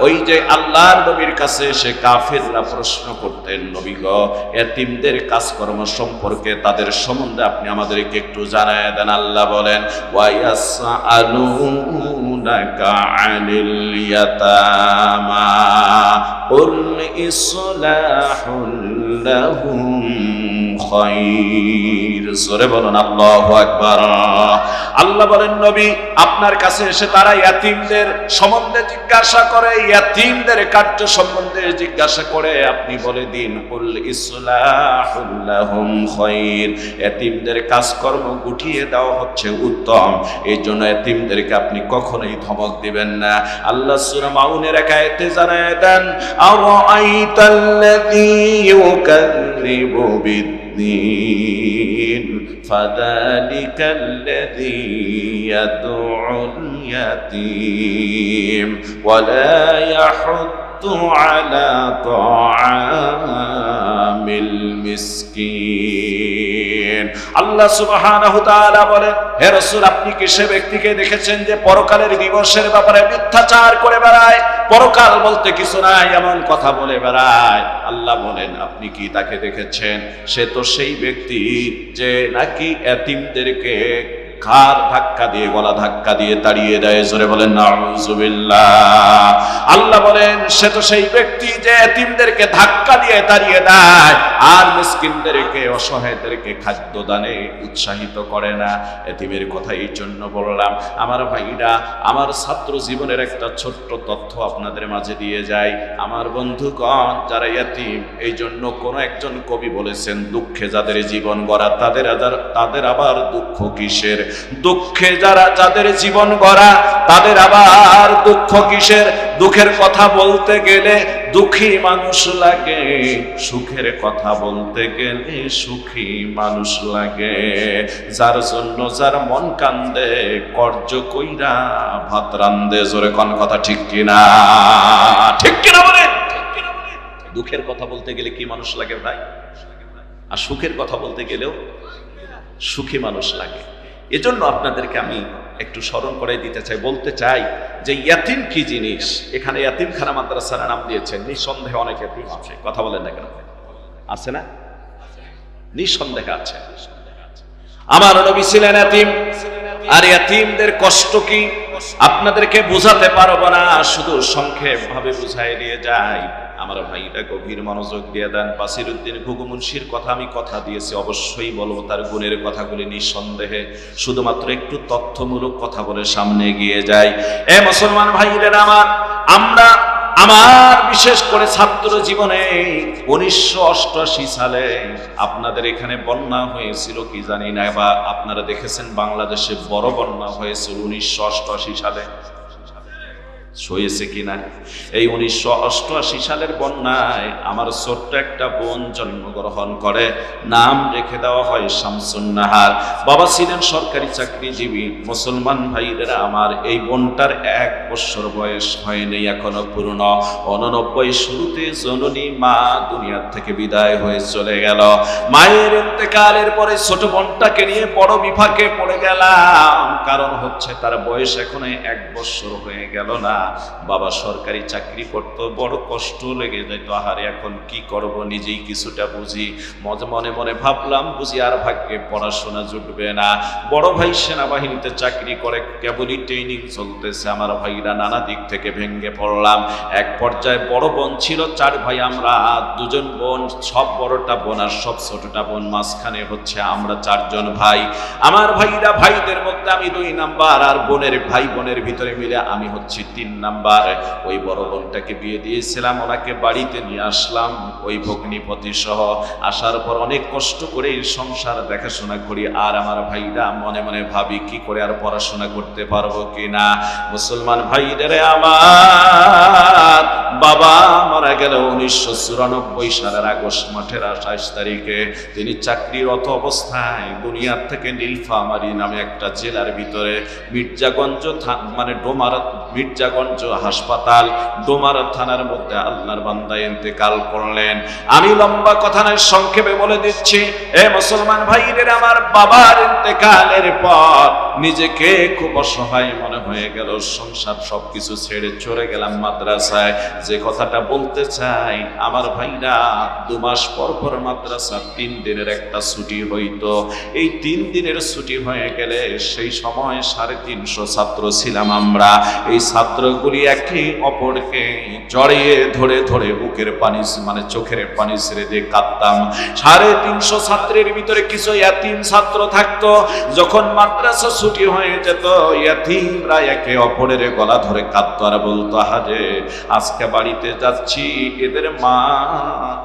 ওই যে আল্লাহর নবীর কাছে এসে কাফিররা প্রশ্ন করতেন, নবী গো এতিমদের কাজকর্ম সম্পর্কে তাদের সম্বন্ধে আপনি আমাদেরকে একটু জানায় দেন। আল্লাহ বলেন ওয়া ইয়াসআলুনাকা আনিল ইয়াতামা কুল ইসলাহুল লাহুম খায়র। জোরে বলুন আল্লাহু আকবার। আল্লাহ বলেন নবী আপনার কাছে এসে তারা ইয়াতীমদের সম্বন্ধে জিজ্ঞাসা করে, ইয়াতীমদের কার্য সম্বন্ধে জিজ্ঞাসা করে, আপনি বলে দিন কুল ইসলাহুল লাহুম খায়র, ইয়াতীমদের কাজকর্ম গুটিয়ে দেওয়া হচ্ছে উত্তম। এই জন্য ইয়াতীমদেরকে আপনি কখনোই ধমক দিবেন না। আল্লাহ সূরা মাউনের এক আয়াতে জানায় দেন আরাআইতাল্লাযী ইউকাযযিবু বিদ্দীন ফাযালিকাল্লাযী ইয়াদউল ইয়াতীম ওয়া লা ইয়াহুদ্দু আলা তাআমিল মিসকিন। আল্লাহ সুবহানাহু তাআলা বলেন, হে রাসূল আপনি কি সে ব্যক্তিকে দেখেছেন যে পরকালের দিবসের ব্যাপারে মিথ্যাচার করে বেড়ায়, পরকাল বলতে কিছু নাই এমন কথা বলে বেড়ায়? আল্লাহ বলেন আপনি কি তাকে দেখেছেন? সে তো সেই ব্যক্তি যে নাকি এতিমদেরকে ঘাড় ধাক্কা দিয়ে গলা ধাক্কা দিয়ে তাড়িয়ে দেয়। জোরে বলেন নাউযুবিল্লাহ। আল্লাহ বলেন সে তো সেই ব্যক্তি যে এতিমদেরকে ধাক্কা দিয়ে তাড়িয়ে দেয় আর মিসকিনদেরকে অসহায়দেরকে খাদ্য দানে উৎসাহিত করে না। এতিমের কথা এই জন্য বললাম আমার ভাইরা, আমার ছাত্র জীবনের একটা ছোট্ট তথ্য আপনাদের মাঝে দিয়ে যাই। আমার বন্ধুগণ যারা এতিম, এই জন্য কোন একজন কবি বলেছেন দুঃখে যাদের জীবন গড়া তাদের আবার দুঃখ কিসের? দুঃখে যাদের জীবন গড়া তাদের আবার দুঃখ কিসের? দুঃখের কথা বলতে গেলে দুঃখী মানুষ লাগে, সুখের কথা বলতে গেলে সুখী মানুষ লাগে। যার জন্য যার মন কান্দে কর্জ কইরা ভাত রান্দে। জোরে কোন কথা ঠিক কিনা? ঠিক কিনা বলেন? দুঃখের কথা বলতে গেলে কি মানুষ লাগে ভাই? আর সুখের কথা বলতে গেলেও সুখী মানুষ লাগে। এজন্য আপনাদেরকে আমি একটু স্মরণ করাই দিতে চাই, বলতে চাই যে ইয়াতিম কি জিনিস। এখানে ইয়াতিমখানা মাদ্রাসার নাম দিয়েছেন, নিঃসন্দেহে অনেক ইয়াতিম আছে। কথা বলেন না কেন? আছে না? নিঃসন্দেহে আছে। আমার নবী ছিলেন ইয়াতিম, আর ইয়াতিমদের কষ্ট কি আপনাদেরকে বোঝাতে পারবো না, শুধু সংক্ষেপ ভাবে বুঝাই দিয়ে যাই। আমার ভাইটা গভীর মনোযোগ দিয়ে দেন। বাসিরউদ্দিন ঘুঘু মুন্সির কথা আমি কথা দিয়েছি, অবশ্যই বলবো তার গুণের কথাগুলি নিঃসন্দেহে। শুধুমাত্র একটু তথ্যমূলক কথা বলে সামনে এগিয়ে যাই। এ মুসলমান ভাইরা আমার বিশেষ করে ছাত্র জীবনে 1988 সালে আপনাদের এখানে বন্যা হয়েছিল কি জানি না, বা আপনারা দেখেছেন বাংলাদেশে বড় বন্যা হয়েছিল 1988 সালে, হয়েছে কিনা? এই 1988 সালের বন্যায় আমার ছোট্ট একটা বোন জন্মগ্রহণ করে, নাম রেখে দেওয়া হয় শামসুন নাহার। বাবা ছিলেন সরকারি চাকরিজীবী। মুসলমান ভাইরা আমার, এই বোনটার 1 বছর বয়স হয়নি এখনো পূর্ণ। 89 শুরুতে জননী মা দুনিয়ার থেকে বিদায় হয়ে চলে গেল। মায়ের ইন্তেকালের পরে ছোট বোনটাকে নিয়ে বড় বিপাকে পড়ে গেলাম। কারণ হচ্ছে তার বয়স এখনো 1 বছর হয়ে গেল না। বাবা সরকারি চাকরি করতো, বড় কষ্ট লেগে যেত। আহারে এখন কি করব, নিজেই কিছুটা বুঝি। মনে মনে ভাবলাম বুঝি আর ভাগ্যে পড়াশোনা জুটবে না। বড় ভাই সেনাবাহিনীতে চাকরি করে, কেবলই ট্রেনিং চলতেছে। আমার ভাইরা নানা দিক থেকে ভেঙে পড়লাম। এক পর্যায়ে বড় বোন ছিল 4 ভাই, আমরা 2 বোন, সব বড়টা বোন আর সব ছোটটা বোন, মাঝখানে হচ্ছে আমরা 4 জন ভাই। আমার ভাইরা, ভাইদের মধ্যে আমি 2 নাম্বার, আর বোনের ভিতরে মিলে আমি হচ্ছি 3 নাম্বার ওই বড় বোনটাকে বিয়ে দিয়েছিলাম, ওনাকে বাড়িতে নিয়ে আসলাম ওই ভগ্নিপতি সহ। আসার পর অনেক কষ্ট করে এই সংসার দেখাশোনা করি, আর আমার ভাইরা মনে মনে ভাবি কি করে আর পড়াশোনা করতে পারবো কিনা। মুসলমান ভাইদের আমার বাবা মারা গেল 1994 সালের আগস্ট মাসের 28 তারিখে। তিনি চাকরিরত অবস্থায় দুনিয়ার থেকে নীলফামারী নামে একটা জেলার ভিতরে মির্জাগঞ্জ মানে মির্জাগঞ্জ হাসপাতাল ডোমার থানার মধ্যে আল্লাহর বান্দা ইন্তেকাল করলেন। আমি লম্বা কথা নয় সংক্ষেপে বলে দিচ্ছি, এ মুসলমান ভাইদের আমার বাবার ইন্তেকালের পর নিজেকে খুব অসহায় মনে হয়ে গেল। সংসার সবকিছু ছেড়ে চলে গেলাম মাদ্রাসায়। যে কথাটা বলতে চাই, আমার ভাইরা 2 মাস পর পর মাদ্রাসা 3 দিনের একটা ছুটি হইতো। এই 3 দিনের ছুটি হয়ে গেলে সেই সময় 350 ছাত্র ছিলাম আমরা। এই ছাত্রগুলি একে অপরকে জড়িয়ে ধরে ধরে বুকের পানি মানে চোখের পানি ছেড়ে দিয়ে কাঁদতাম। 350 ছাত্রের ভিতরে কিছু ইয়াতিম ছাত্র থাকতো। যখন মাদ্রাসা ছুটি হয়ে যেত, ইয়াতিমরা একে অপরের গলা ধরে কাঁদতো আর বলতো, হাজে আজকে বাড়িতে যাচ্ছি, এদের মা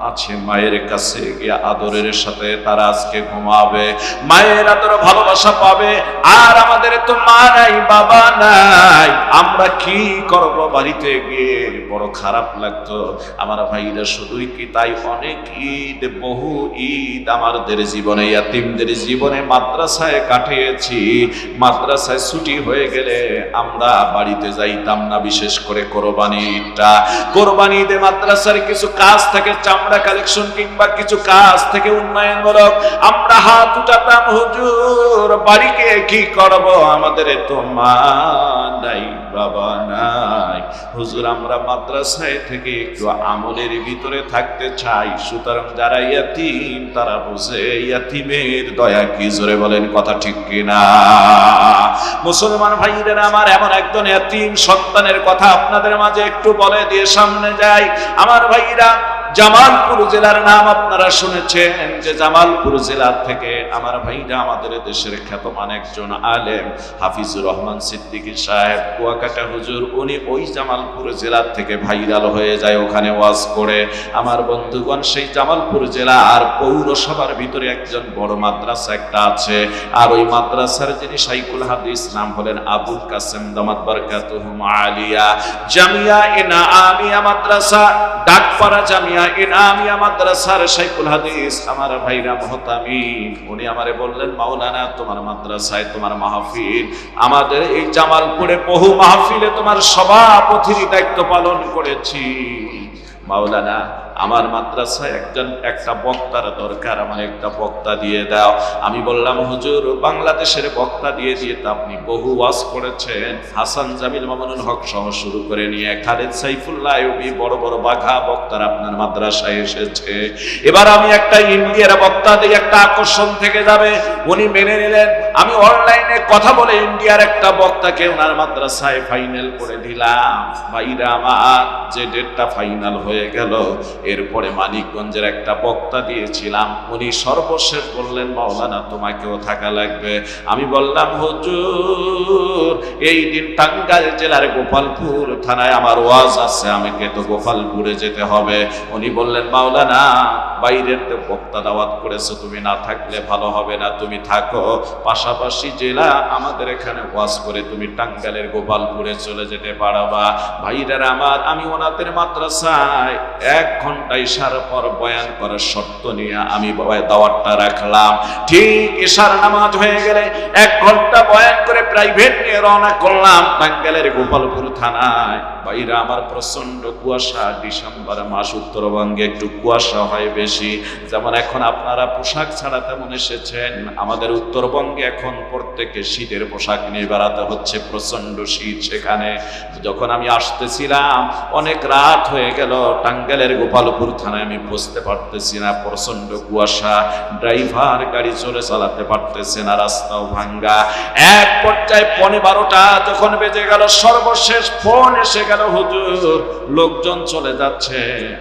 আছে, মায়ের কাছে গিয়ে আদরের সাথে তারা আজকে ঘুমাবে, মায়ের আদর ভালোবাসা পাবে। আর আমাদের তো মা নাই, বাবা নাই, আমরা কি করব? বাড়িতে গিয়ে বড় খারাপ লাগতো। আমার ভাইরা শুধুই কি তাই, অনেক ঈদ, বহু ঈদ আমাদের জীবনে, ইয়াতিমদের জীবনে মাদ্রাসায় কাটিয়েছি। মাদ্রাসায় ছুটি হয়ে গেলে আমরা বাড়িতে যাইতাম না, বিশেষ করে কোরবানি ঈদটা। কোরবানি ঈদে মাদ্রাসার কিছু কাজ থেকে চামড়া কালেকশন কিংবা কিছু কাজ থেকে উন্নয়নমূলক আমরা হাত উঠাতাম, হুজুর বাড়িকে কি করব, আমাদের তো মা নাই, বাবা নাই, হুজুর আমরা মাদ্রাসায় থেকে একটু আমলের ভিতরে থাকতে চাই। সুতরাং যারা ইয়াতিম তারা বুঝে ইয়াতিমের দয়া কি, জোরে বলেন কথা ঠিক কিনা? মুসলমান ভাইরা আমার, এমন একজন ইয়াতিম সন্তানের কথা আপনাদের মাঝে একটু বলে দিয়ে সামনে যাই। আমার ভাইরা, জামালপুর জেলার নাম আপনারা শুনেছেন, যে জামালপুর জেলা থেকে আমার ভাইরা আমাদের দেশের খ্যাতমান একজন আলেম হাফিজুর রহমান সিদ্দিকী সাহেব কুয়াকাটা হুজুর, উনি ওই জামালপুর জেলা থেকে ভাইরাল হয়ে যায় ওখানে ওয়াজ করে। আমার বন্ধুগণ, সেই জামালপুর জেলা আর পৌরসভার ভিতরে একজন বড় মাদ্রাসা একটা আছে, আর ওই মাদ্রাসার যিনি শাইখুল হাদিস নাম হলেন আবুল কাসেম দামাত বারকাতুহুম আলিয়া জামিয়া ইনামিয়া মাদ্রাসা, ডাকপাড়া জামিয়া ইনামিয়া মাদ্রাসার শাইখুল হাদিস আমার ভাইরা মুহতামিম, উনি আমারে বললেন, মাওলানা তোমার মাদ্রাসায় তোমার মাহফিল, আমাদের এই জামালপুরে বহু মাহফিলে তোমার সভাপতির দায়িত্ব পালন করেছি, মাওলানা আমার মাদ্রাসায় একটা বক্তার দরকার, আমার একটা বক্তা দিয়ে দাও। আমি বললাম, হুজুর বাংলাদেশের বক্তা দিয়ে দিয়ে তো আপনি বহু ওয়াজ করেছেন, হাসান জামিল মামুনুল হক সহ শুরু করে নিয়ে খালেদ সাইফুল্লাহ আইয়ুবী, বড় বড় বাঘা বক্তার আপনার মাদ্রাসায় এসেছে। এবার আমি একটা ইন্ডিয়ার বক্তা দিই, একটা আকর্ষণ থেকে যাবে। উনি মেনে নিলেন। আমি অনলাইনে কথা বলে ইন্ডিয়ার একটা বক্তাকে ওনার মাদ্রাসায় ফাইনাল করে দিলাম। ভাইরা আমার, যে ডেটটা ফাইনাল হয়ে গেল, এরপরে মানিকগঞ্জের একটা বক্তা দিয়েছিলাম, উনি সর্বশেষ বললেন, মাওলানা তোমাকেও থাকা লাগবে। আমি বললাম, হুজুর এই দিন টাঙ্গাইল জেলার গোপালপুর থানায় আমার ওয়াজ আছে, আমাকে তো গোপালপুরে যেতে হবে। উনি বললেন, মাওলানা বাইরের তো বক্তা দাওয়াত করেছো, তুমি না থাকলে ভালো হবে না, তুমি থাকো, পাশাপাশি জেলা আমাদের এখানে ওয়াজ করে তুমি টাঙ্গাইলের গোপালপুরে চলে যেতে পারবা। ভাইরা আমার, আমি ওনাদের মাদ্রাসায় 1 ঘন্টা ইশার পর বয়ান করার শর্ত নিয়ে আমি দাওয়াতটা রাখলাম। ঠিক ইশার নামাজ হয়ে গেলে 1 ঘন্টা বয়ান করে প্রাইভেট নিয়ে রওনা করলাম টাঙ্গাইলের গোপালপুর থানায়। ভাইরা আমার, প্রচন্ড কুয়াশা, ডিসেম্বর মাস, উত্তরবঙ্গে একটু কুয়াশা হয় বেশি। যেমন এখন আপনারা পোশাক ছাড়া তেমন এসেছেন, আমাদের উত্তরবঙ্গে এখন প্রত্যেকে শীতের পোশাক নিয়ে বেড়াতে হচ্ছে, প্রচন্ড শীত সেখানে। যখন আমি আসতেছিলাম অনেক রাত হয়ে গেল, টাঙ্গাইলের গোপালপুর থানায় আমি বুঝতে পারতেছি না, প্রচন্ড কুয়াশা, ড্রাইভার গাড়ি চলে চালাতে পারতেছে না, রাস্তাও ভাঙ্গা। এক পর্যায়ে 12টা যখন বেজে গেল, সর্বশেষ ফোন এসে গেল, হুজুর লোকজন চলে যাচ্ছে,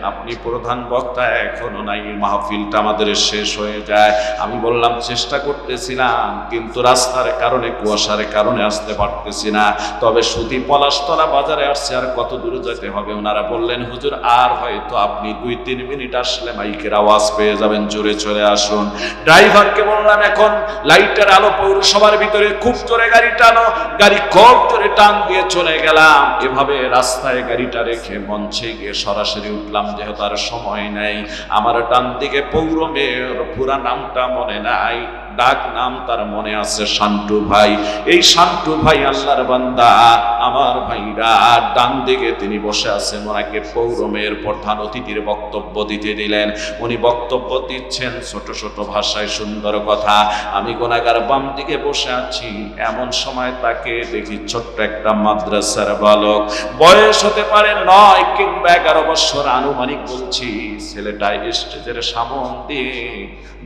আপনি প্রধান বক্তা এখনো নাই, নাই মাহফিলটা আমাদের শেষ হয়ে যায়। আমি বললাম চেষ্টা করতেছিলাম, কিন্তু রাস্তার কারণে, কুয়াশার কারণে আসতে পারতেছি না। তবে সুতি পলাশতলা বাজারে আসছে, আর কত দূর যেতে হবে? ওনারা বললেন হুজুর আর হয়তো আপনি 2-3 মিনিট আসলে মাইকের আওয়াজ পেয়ে যাবেন, জোরে চলে আসুন। ড্রাইভারকে বললাম এখন লাইটের আলো পৌরসভার ভিতরে খুব জোরে গাড়ি টানো। গাড়ি খুব জোরে টান দিয়ে চলে গেলাম। এভাবে রাস্তায় গাড়িটা রেখে মঞ্চে গিয়ে সরাসরি উঠলাম, যেহেতু আর সময় নেই। আমার ডান দিকে পৌর মেয়র, পুরা নামটা মনে নাই, ডাক নাম তার মনে আছে শান্টু ভাই। এই শান্টু ভাই আল্লাহর বান্দা, আমার ভাইরা ডান দিকে তিনি বসে আছেন। ওনাকে পৌর মেয়র প্রধান অতিথির বক্তব্য দিতে দিলেন। উনি বক্তব্য দিচ্ছেন ছোট ছোট ভাষায়, সুন্দর কথা। আমি গুনাহগার বাম দিকে বসে আছি। এমন সময় তাকে দেখি ছোট্ট একটা মাদ্রাসার বালক, বয়স হতে পারে 9 কিংবা 11 বছর আনুমানিক বলছি। ছেলেটা স্টেজের সামন দিয়ে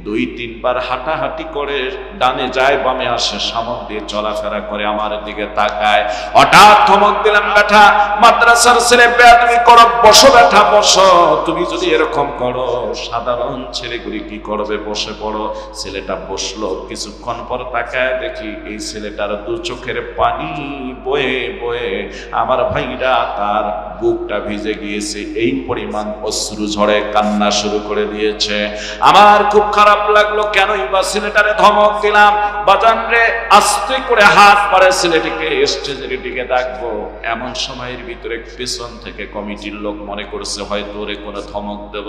2-3 বার হাঁটাহাঁটি করে ডানে যায় বামে আসে, সামন দিয়ে চলাফেরা করে, আমার দিকে তাকায়। হঠাৎ ধমক দিলাম, বেটা মাদ্রাসার ছেলে, তুমি করো, বসো বেটা বসো। তুমি যদি এরকম করো সাধারণ ছেলেগুলি কি করবে? বসে পড়ো। ছেলেটা বসলো। কিছুক্ষণ পর তাকায় দেখি এই ছেলেটার 2 চোখের পানি বয়ে বয়ে আমার ভাইরা তার বুকটা ভিজে গিয়েছে। এই পরিমাণ অশ্রু ঝরে কান্না শুরু করে দিয়েছে। আমার খুব খারাপ লাগলো, কেনই বা ছেলেটারে ধমক দিলাম? বাজান রে, আস্তে করে হাত পারে ছেলেটিকে স্টেজের দিকে ডাকবো। এমন সময়ের ভিতরে পেছন থেকে কমিটির লোক মনে করছে হয়তো ওরে কোনো ধমক দেব।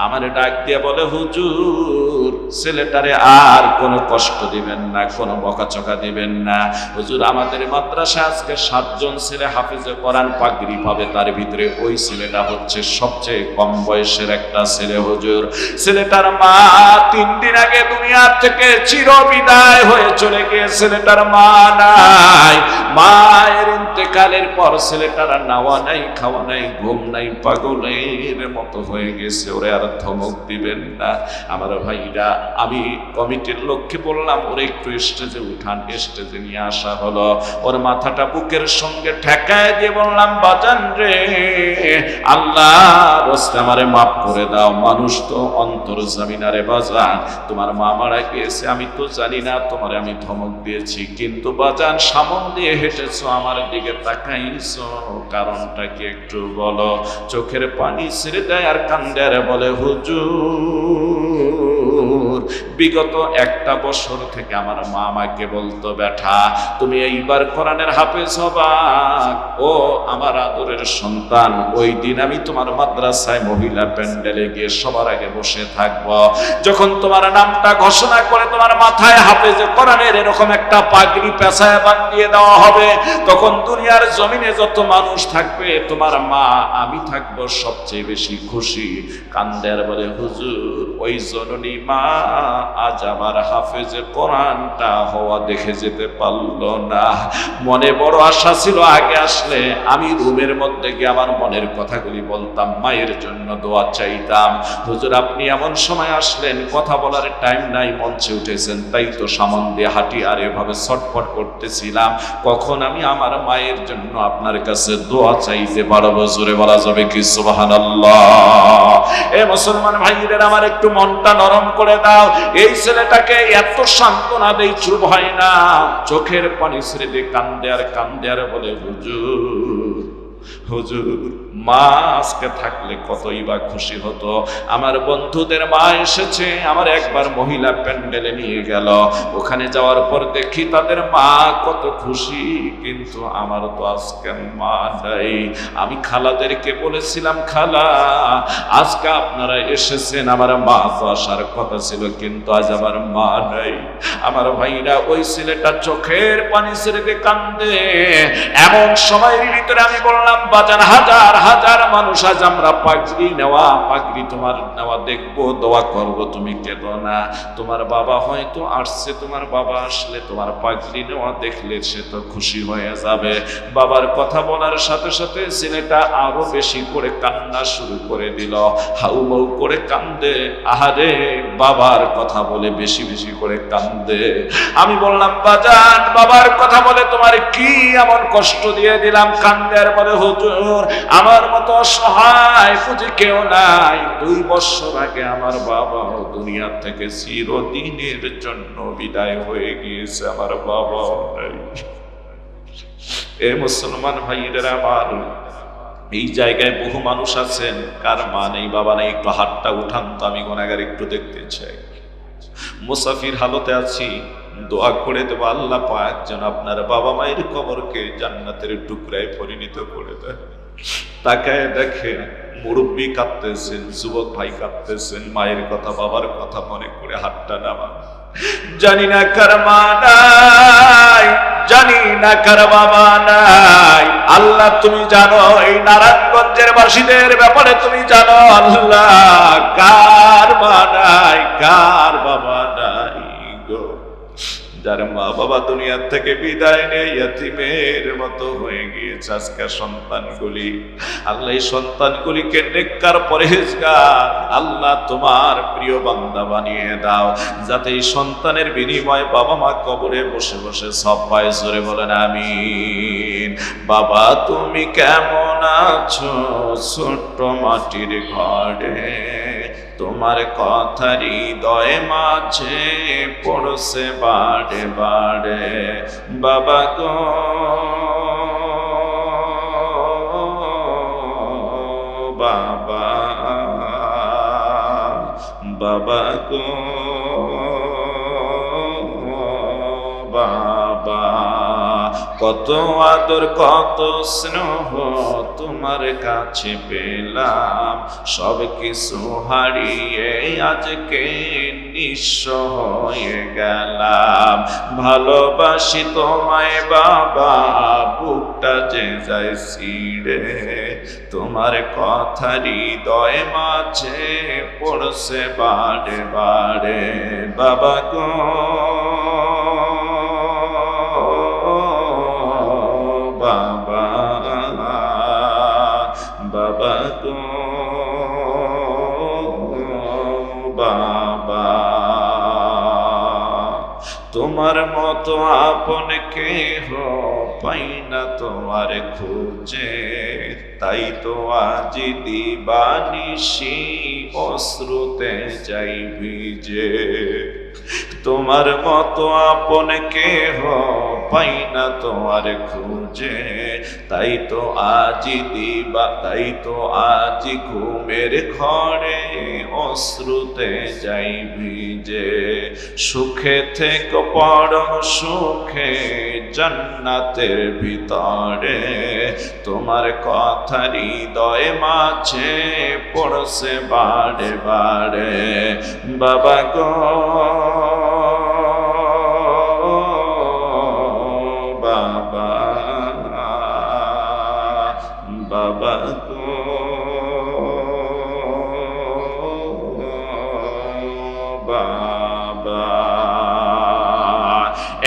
আমারে ডাক দিয়ে বলে, হুজুর ছেলেটারে আর কোনো কষ্ট দিবেন না, কোনো বকাচকা দিবেন না। হুজুর আমাদের মাদ্রাসা আজকে 7 জন ছেলে হাফেজে কোরআন পাগড়ি পাবে, তার ভিতরে ওই ছেলেটা হচ্ছে সবচেয়ে কম বয়সের একটা ছেলে। হুজুর ছেলেটার মা 3 দিন আগে দুনিয়ার থেকে চির বিদায় হয়ে চলে গিয়ে, ছেলেটার মা নাই। মায়ের ইন্তেকালের পর ছেলেটার নাওয়া নাই, খাওয়া নাই, ঘুম নাই, পাগলের মতো হয়ে গেছে। ওরে আর ধমক দিবেন না। আমার ভাইরা, আমি কমিটির লোককে বললাম ওরে একটু স্টেজে উঠান। স্টেজে নিয়ে আসা হলো। ওর মাথাটা বুকের সঙ্গে ঠেকায় দিয়ে বললাম, বাজান রে, আল্লাহ রাস্তে আমারে মাফ করে দাও। মানুষ তো অন্তর জামিনারে বাজান, তোমার মা মারা গিয়েছে, আমি তো জানি না তোমারে আমি ধমক দিয়েছি, কিন্তু বাজান সামন দিয়ে হেঁটেছো, আমার দিকে তাকাইছো, কারণটা কি একটু বলো? চোখের পানি ছেড়ে দেয় আর কান্দে আর বলে, হুজুর বিগত 1টা বছর থেকে আমার মা আমাকে বলতো, বেটা তুমি এইবার কোরআনের হাফেজ হবা। ও আমার আদরের সন্তান, ওই দিন আমি তোমার মাদ্রাসায় মহিলা প্যান্ডেলে গিয়ে সবার আগে বসে থাকবো। যখন তোমার নামটা ঘোষণা করে তোমার মাথায় হাফেজে কোরআনের এরকম একটা পাগড়ি পেঁচায় বাঁধিয়ে দেওয়া হবে, তখন দুনিয়ার জমিনে যত মানুষ থাকবে তোমার মা আমি থাকবো সবচেয়ে বেশি খুশি। কান্দের বলে, হুজুর ওই জননী মা আজ আমার হাফেজে কোরআনটা হওয়া দেখে যেতে পারলো না। মনে বড় আশা ছিল, আগে আসলে আমি রুমের মধ্যে গিয়ে আমার মনের কথাগুলি বলতাম, মায়ের জন্য দোয়া চাইতাম। হুজুর আপনি এমন সময় আসলেন, কথা বলার টাইম নাই, মঞ্চে উঠেছেন, তাই তো সামন দিয়ে হাঁটি আর এভাবে ছটফট করতেছিলাম। কখন আমি আমার মায়ের জন্য আপনার কাছে দোয়া চাইতে পারবো? জোরে বলা যাবে কি সুবহানাল্লাহ? এ মুসলমান ভাইদের, আমার একটু মনটা নরম করে দাও। এই ছেলেটাকে এত সান্ত্বনা দেই, চুপ হয় না, চোখের পানি ছেড়ে দিয়ে কান্দে আর বলে, হুজুর হুজুর মা আজকে থাকলে কতই বা খুশি হতো। আমার বন্ধুদের মা এসেছে, আমার একবার মহিলা প্যান্ডেলে নিয়ে গেল, ওখানে যাওয়ার পর দেখি তাদের মা কত খুশি, কিন্তু আমার তো আজকে মা নাই। আমি খালাদেরকে বলেছিলাম, খালা আজকে আপনারা এসেছেন, আমার মা তো আসার কথা ছিল, কিন্তু আজ আমার মা নাই। আমার ভাইরা, ওই ছেলেটা চোখের পানি ছেড়ে দিয়ে কান্দে। এমন সময়ের ভিতরে আমি বললাম, বাজান হাজার হাজার মানুষ আজ আমরা পাগড়ি নেওয়া, পাগড়ি তোমার নেওয়া দেখবো, দোয়া করবো, তুমি কেঁদো না। তোমার বাবা হয়তো আসছে, তোমার বাবা আসলে তোমার পাগড়ি নেওয়া দেখলে সে তো খুশি হয়ে যাবে। বাবার কথা বলার সাথে সাথে ছেলেটা আরো বেশি করে কান্না শুরু করে দিল, হাউমাউ করে কান্দে। আহারে, বাবার কথা বলে বেশি বেশি করে কান্দে। আমি বললাম, বাজান বাবার কথা বলে তোমার কি এমন কষ্ট দিয়ে দিলাম? কান্দে আর বলে, হুজুর আমার মতো অসহায় পুঁজি কেউ নাই, 2 বছর আগে আমার বাবাও দুনিয়া থেকে চিরদিনের জন্য বিদায় হয়ে গিয়েছে, আমার বাবাও নাই। এ মুসলমান ভাইয়েরা আমার, এই জায়গায় বহু মানুষ আছেন কার মা নেই বাবা নেই, একটু হাতটা উঠান তো, আমি গুনাহগার একটু দেখতে চাই। মুসাফির হালতে আছি, দোয়া করে দেব আল্লাহ পাক যেন আপনার বাবা মায়ের কবরকে জান্নাতের টুকরায় পরিণত করে দেয়। তাকায় দেখেন মুরব্বী কাঁদতেছেন, যুবক ভাই কাঁদতেছেন, মায়ের কথা বাবার কথা মনে করে হাতটা নামান। জানি না কার মা নাই, জানি না কার বাবা নাই, আল্লাহ তুমি জানো। এই নারায়ণগঞ্জের বাসীদের ব্যাপারে তুমি জানো আল্লাহ, কার মা নাই, কার বাবা নাই গো। যার মা বাবা দুনিয়া থেকে বিদায় নিয়ে ইয়তীমের মতো হয়ে গিয়েছে আজকে সন্তানগুলি, আল্লাহ এই সন্তানগুলিকে নেককার পরহেজগার আল্লাহ তোমার প্রিয় বান্দা বানিয়ে দাও, যাতে এই সন্তানের বিনিময়ে বাবা মা কবরে বসে বসে সব পায়। জোরে বলেন আমিন। বাবা তুমি কেমন আছো ছোট্ট মাটির ঘরে, তোমার কথা হৃদয় মাঝে পড়ছে বাড়ে বাড়ে। বাবা গো বাবা, বাবা গো বাবা, কত আদর কত স্নেহ তোমার কাছে পেলাম, সব কিছু হারিয়ে আজকে নিঃস্ব হয়ে গেলাম। ভালোবাসি তোমায় বাবা, বুকটা যে যায় ছিঁড়ে, তোমার কথা হৃদয় মাঝে পড়ছে বারে বারে। বাবা গো বাবা, বাবা গো বাবা, তোমার মতো আপন কেহ পাই না তোমার খুঁজে, তাই তো আজ দিবানিশি অশ্রুতে যাই ভিজে। তোমার মতো আপন কেহ পাই না তোমার খুঁজে, তাই তো আজ ঘুমের ঘরে অশ্রুতে যাই ভিজে। সুখে থেকে পরম সুখে জান্নাতের ভিতরে, তোমার কথা হৃদয় মাঝে পড়ছে বারে বারে। বাবা গো বাবা, বাবা গো বাবা।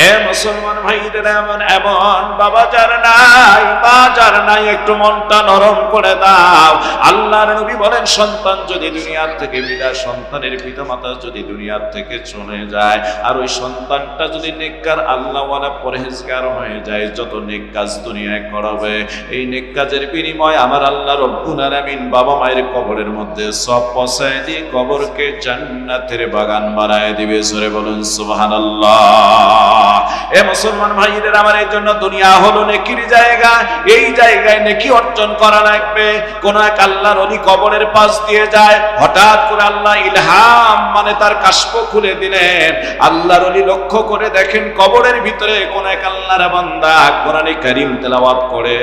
এ মুসলমান ভাইরা, এমন বাবা যার নাই, মা যার নাই, একটু মনটা নরম করে দাও। আল্লাহর নবী বলেন, সন্তান যদি দুনিয়ার থেকে বিদায়, সন্তানের পিতামাতা যদি দুনিয়ার থেকে চলে যায়, আর ওই সন্তানটা যদি নেককার আল্লাহওয়ালা পরহেজগার হয়ে যায়, যত নেক কাজ দুনিয়ায় করাবে, এই নেক কাজের বিনিময়ে আমার আল্লাহ রব্বুল আলামিন বাবা মায়ের কবরের মধ্যে সব পৌঁছায় দিয়ে কবরকে জান্নাতের বাগান বানায় দিবে। জোরে বলুন সুবহানাল্লাহ। এ মুসলমান ভাইদের আমার, এই জন্য দুনিয়া হলো নেকির জায়গা, এই জায়গায় নেকি অর্জন করা লাগবে। কোন এক আল্লাহর ওলি কবরের পাশ দিয়ে যায়, হঠাৎ করে আল্লাহ ইলহাম মানে তার কাশফ খুলে দিলেন। আল্লাহর ওলি লক্ষ্য করে দেখেন কবরের ভিতরে কোন এক আল্লাহর বান্দা কোরআনে কারীম তেলাওয়াত করে।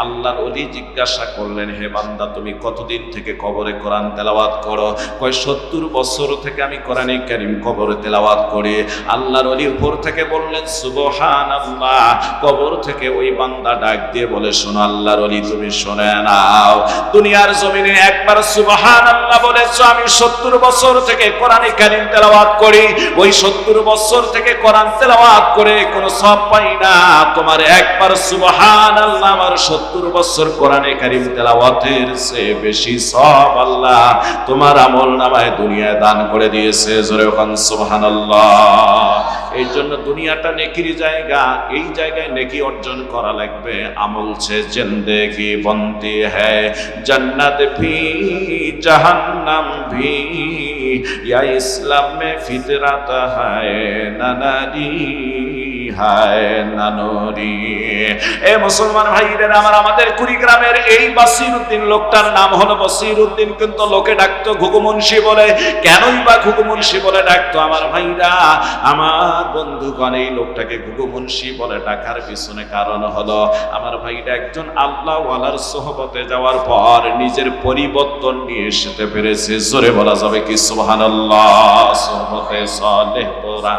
আল্লাহর ওলি জিজ্ঞাসা করলেন, হে বান্দা তুমি কতদিন থেকে কবরে কোরআন তেলাওয়াত করো? কয় 70 বছর থেকে আমি কোরআনে কারীম কবরে তেলাওয়াত করি। আল্লাহর ওলি উপর থেকে বললেন সুবহানাল্লাহ। কবর থেকে ওই বান্দা ডাক দিয়ে বলে, শোনো আল্লাহর ওলি তুমি শুনে নাও, দুনিয়ার জমিনে একবার সুবহানাল্লাহ বলেছো, আমি 70 বছর থেকে কোরআনে কারীম তেলাওয়াত করি। ওই 70 বছর থেকে কোরআন তেলাওয়াত করে কোনো সওয়াব পাই না, তোমার একবার সুবহানাল্লাহ আমার 70 বছর কোরআনে কারীম তেলাওয়াতের চেয়ে বেশি সওয়াব আল্লাহ তোমার আমলনামায় দুনিয়ায় দান করে দিয়েছে। জোরে বলেন সুবহানাল্লাহ। এই জন্য দুনিয়াটা নেকির জায়গা, এই জায়গায় নেকি অর্জন করা লাগবে। আমল সে জিন্দেগি বনতি হ্যায়, জান্নাত ভি জাহান্নাম ভি, ইয়া ইসলাম মে ফিতরাত হায় নানারি হায় নানরি। এ মুসলমান ভাইরা আমার, আমাদের কুড়িগ্রামের এই বসিরউদ্দিন লোকটার নাম হলো বসিরউদ্দিন, কিন্তু লোকে ডাকতো ঘুঘু মুন্সি বলে। কেনই বা ঘুঘু মুন্সি বলে ডাকতো আমার ভাইরা, আমার বন্ধুগণ? এই লোকটাকে ঘুঘু মুন্সি বলে ডাকার পিছনে কারণ হলো আমার ভাইরা একজন আল্লাহওয়ালার সোহবতে যাওয়ার পর নিজের পরিবর্তন নিয়ে এসে পেরেছে। জোরে বলা যাবে কি সুবহানাল্লাহ? সোহবতে সালেহ তোরা,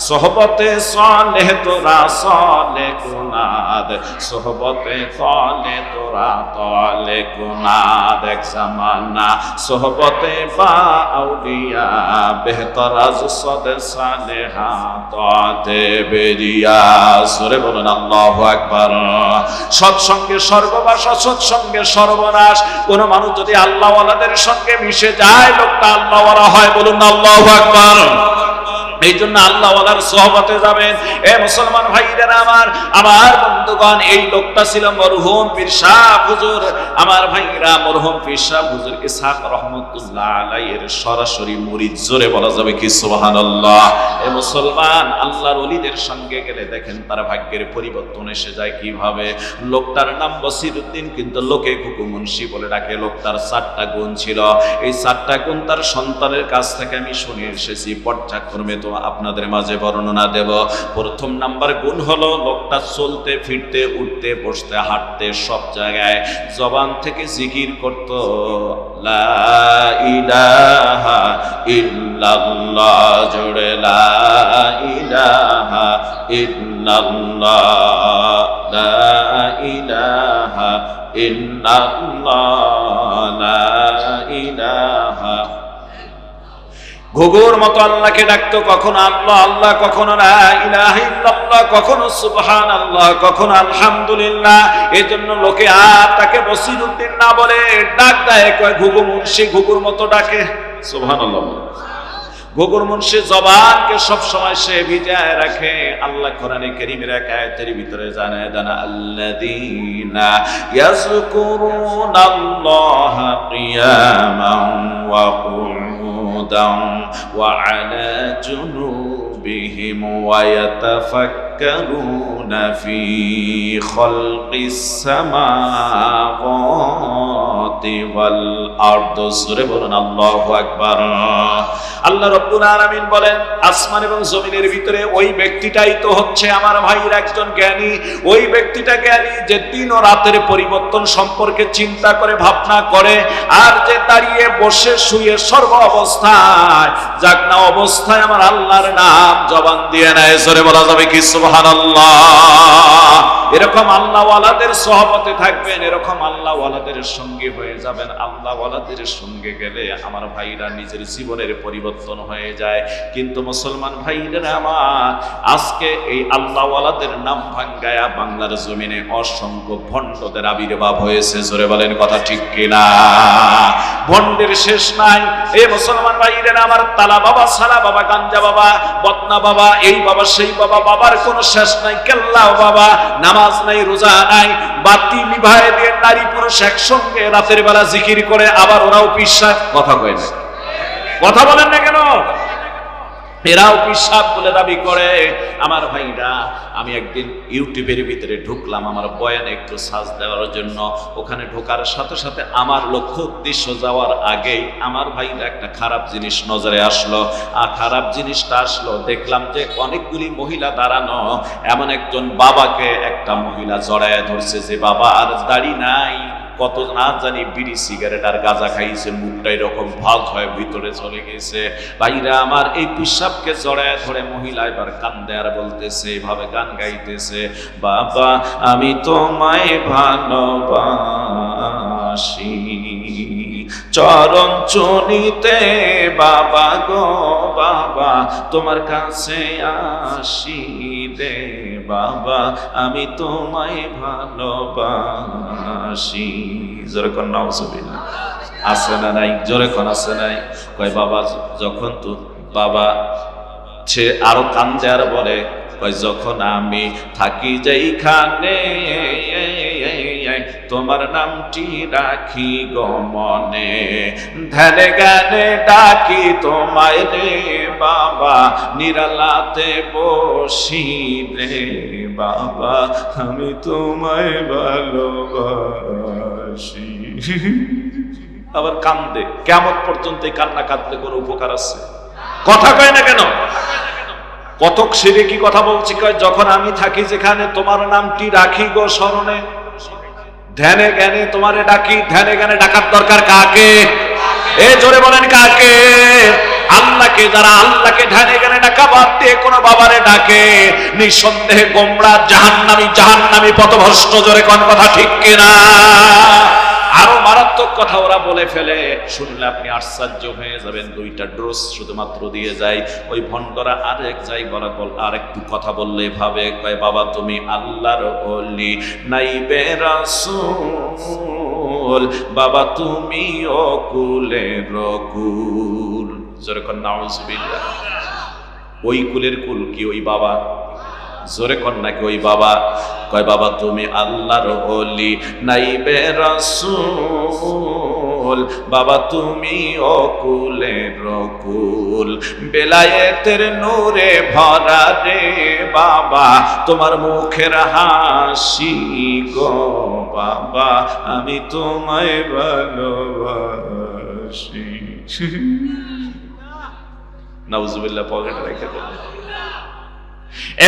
সোহবতে সালেহ তোরা সালে কুনাদ, সোহবতে সালে তোরা তালে কুনাদ। এক জামানা সোহবতে বা আউলিয়া, বেহতর আজ সদে সালেহা তাতে বেরিয়া। জোরে বলুন আল্লাহু আকবার। সৎসঙ্গে স্বর্গবাস, অসৎসঙ্গে সর্বনাশ। কোন মানুষ যদি আল্লাহওয়ালাদের সঙ্গে মিশে যায়, লোকটা আল্লাহওয়ালা হয়। বলুন আল্লাহু আকবার। এই জন্য আল্লাহওয়ালার সোহবতে যাবেন। এ মুসলমান ভাইরা আমার, আমার বন্ধুগণ, এই লোকটা ছিল মরহুম পীর শাহ হুজুর। আমার ভাইরা, মরহুম পীর শাহ হুজুর ইসহাক রহমাতুল্লাহ আলাইহির সরাসরি মুরিদ। জোরে বলা যাবে কি সুবহানাল্লাহ? এ মুসলমান, আল্লাহর ওলিদের সঙ্গে গেলে দেখেন তার ভাগ্যের পরিবর্তন এসে যায় কিভাবে। লোকটার নাম বসিরউদ্দিন, কিন্তু লোকে ঘুঘু মুন্সি বলে ডাকে। লোকটার 4টা গুণ ছিল। এই 4টা গুণ তার সন্তানের কাছ থেকে আমি শুনে এসেছি। পর্যায়ক্রমে তো আপনাদের মাঝে বর্ণনা দেব। প্রথম নাম্বার গুণ হলো লোকটা চলতে ফিরতে উঠতে বসতে হাঁটতে সব জায়গায় জবান থেকে জিকির করত, লা ইলাহা ইল্লাল্লাহ। জোরে লা ইলাহা ইল্লাল্লাহ, লা ইলাহা ইল্লাল্লাহ, লা ইলাহা। ঘুঘুর মতো আল্লাহকে ডাকতো, কখনো আল্লাহ আল্লাহ, কখনো লা ইলাহা ইল্লাল্লাহ, কখনো সুবহানাল্লাহ, কখনো আলহামদুলিল্লাহ। এই জন্য লোকে আর তাকে বসিরউদ্দিন না বলে ডাক দেয়, কয় ঘুঘু মুন্সি। ঘুঘুর মতো ডাকে। সুবহানাল্লাহ। ঘুঘুর মুন্সি জবানকে সব সময় সে ভিজায় রাখে। আল্লাহ কোরআনে কারীমের এক আয়াতের ভিতরে জানায় দেন, আল্লাযীনা ইয়াযকুরুনাল্লাহা কিয়ামান ওয়া কুউদান ওয়া আলা জুনুবিহিম ওয়া ইয়াতাফাক্কারুনা ফি খালকিস সামাওয়াতি ওয়াল আরদ। সূরা বলুন আল্লাহু আকবার। আল্লাহ রাব্বুল আলামিন বলেন, আসমান এবং জমিনের ভিতরে ওই ব্যক্তিটাই তো হচ্ছে আমার ভাইয়ের একজন জ্ঞানী। ওই ব্যক্তিটা জ্ঞানী যে দিন ও রাতের পরিবর্তন সম্পর্কে চিন্তা করে ভাবনা করে, আর যে দাঁড়িয়ে বসে শুয়ে সর্ব অবস্থায় জাগনা অবস্থায় আমার আল্লাহর নাম জবান দিয়ে নেয়। জোরে বলা যাবে কি সুবহানাল্লাহ? এরকম আল্লাহওয়ালাদের সহবতে থাকবেন, এরকম আল্লাহওয়ালাদের সঙ্গে হয়ে যাবেন। আল্লাহওয়ালাদের সঙ্গে গেলে আমার ভাইরা নিজের জীবনের পরিবর্তন হয়ে যায়। কিন্তু মুসলমান ভাইরা আমার, আজকে এই আল্লাহওয়ালাদের নাম ভাঙ্গায়া বাংলার জমিনে অসংখ্য ভণ্ডদের আবির্ভাব হয়েছে। জোরে বলেন কথা ঠিক কিনা? ভণ্ডের শেষ নাই। এই মুসলমান ভাইরা আমার, তালা বাবা, সালা বাবা, গাঞ্জা বাবা, বদনা বাবা, এই বাবা সেই বাবা, বাবার কোনো শেষ নাই। কেল্লাও বাবা, নামাজ নাই, রোজা নাই, বাতি নিভায় দিয়ে নারী পুরুষ একসঙ্গে রাতের বেলা জিকির করে, আবার ওরাও পিসাব। কথা কয় না? কথা বলেন না কেন? এরাও পিসাব বলে দাবি করে। আমার ভাইরা, আমি একদিন ইউটিউবের ভিতরে ঢুকলাম আমার বয়ান একটু সার্চ দেওয়ার জন্য। ওখানে ঢোকার সাথে সাথে আমার লক্ষ্য উদ্দেশ্য যাওয়ার আগেই আমার ভাইরা একটা খারাপ জিনিস নজরে আসলো। আর খারাপ জিনিসটা আসলো, দেখলাম যে অনেকগুলি মহিলা দাঁড়ানো। এমন একজন বাবাকে একটা মহিলা জড়ায় ধরছে, যে বাবা আর দাড়ি নাই, কত না জানি বিড়ি সিগারেট আর গাঁজা খাইছে, মুখটা এরকম ভাগ হয়ে ভিতরে চলে গেছে। ভাইরা আমার, এই পিসাবকে জড়ায় ধরে মহিলা এবার কান্দে আর বলতেছে, এভাবে গান গাইতেছে, বাবা আমি তোমায় ভালোবাসি, চরণ চুনিতে বাবা গো বাবা তোমার কাছে আসি রে বাবা, আমি তোমায় ভালোবাসি। জোরে কোন নাউজুবিল্লাহ। আছে না নাই? জোরে কোন আছে নাই? কয় বাবা, যখন তো বাবা সে আরো কান্দে আর বলে, যখন আমি থাকি যেইখানে তোমার নামটি রাখি গো মনে, ধ্যানে জ্ঞানে ডাকি তোমায় রে বাবা, নিরালাতে বসি রে বাবা, আমি তোমায় ভালোবাসি। আবার কান্দে। কিয়ামত পর্যন্ত এই কান্না কাঁদলে কোনো উপকার আছে? কথা কয় না কেন? কতক শিরকি কথা বলছি, কয় যখন আমি থাকি যেখানে তোমার নামটি রাখি গো স্মরণে, ধ্যানে জ্ঞানে তোমারে ডাকি। ধ্যানে জ্ঞানে ডাকার দরকার কাকে? এ জোরে বলেন কাকে? আল্লাহকে। যারা আল্লাহকে ধ্যানে জ্ঞানে ডাকা বাদ দিয়ে কোনো বাবারে ডাকে, নিঃসন্দেহে গোমরা, জাহান্নামী পথভ্রষ্ট। জোরে কোন কথা ঠিক কিনা? আরো মারাত্মক কথা ওরা বলে ফেলে, শুনলে আপনি আশ্চর্য হয়ে যাবেন। দুইটা ডোজ শুধুমাত্র দিয়ে যায়। ওই ভণ্ডরা আরেক জায়গায় আর একটু কথা বললে ভাবে, কয় বাবা তুমি আল্লাহর ওলি নাইবে রাসূল, বাবা তুমি অকুলের কুল। জোরে কোন নাউজুবিল্লাহ। ওই কুলের কুল কি ওই বাবা? জোরে কোন নাকি ওই বাবা? কয় বাবা তুমি আল্লাহর ওলি নাইবে রাসূল, বাবা তুমি অকুলের কুল, বেলায়েতের নূরে ভরা রে বাবা, তোমার মুখের হাসি গো বাবা, আমি তোমায় ভালোবাসি। নাউজুবিল্লাহ। পকেটে রেখে দেন।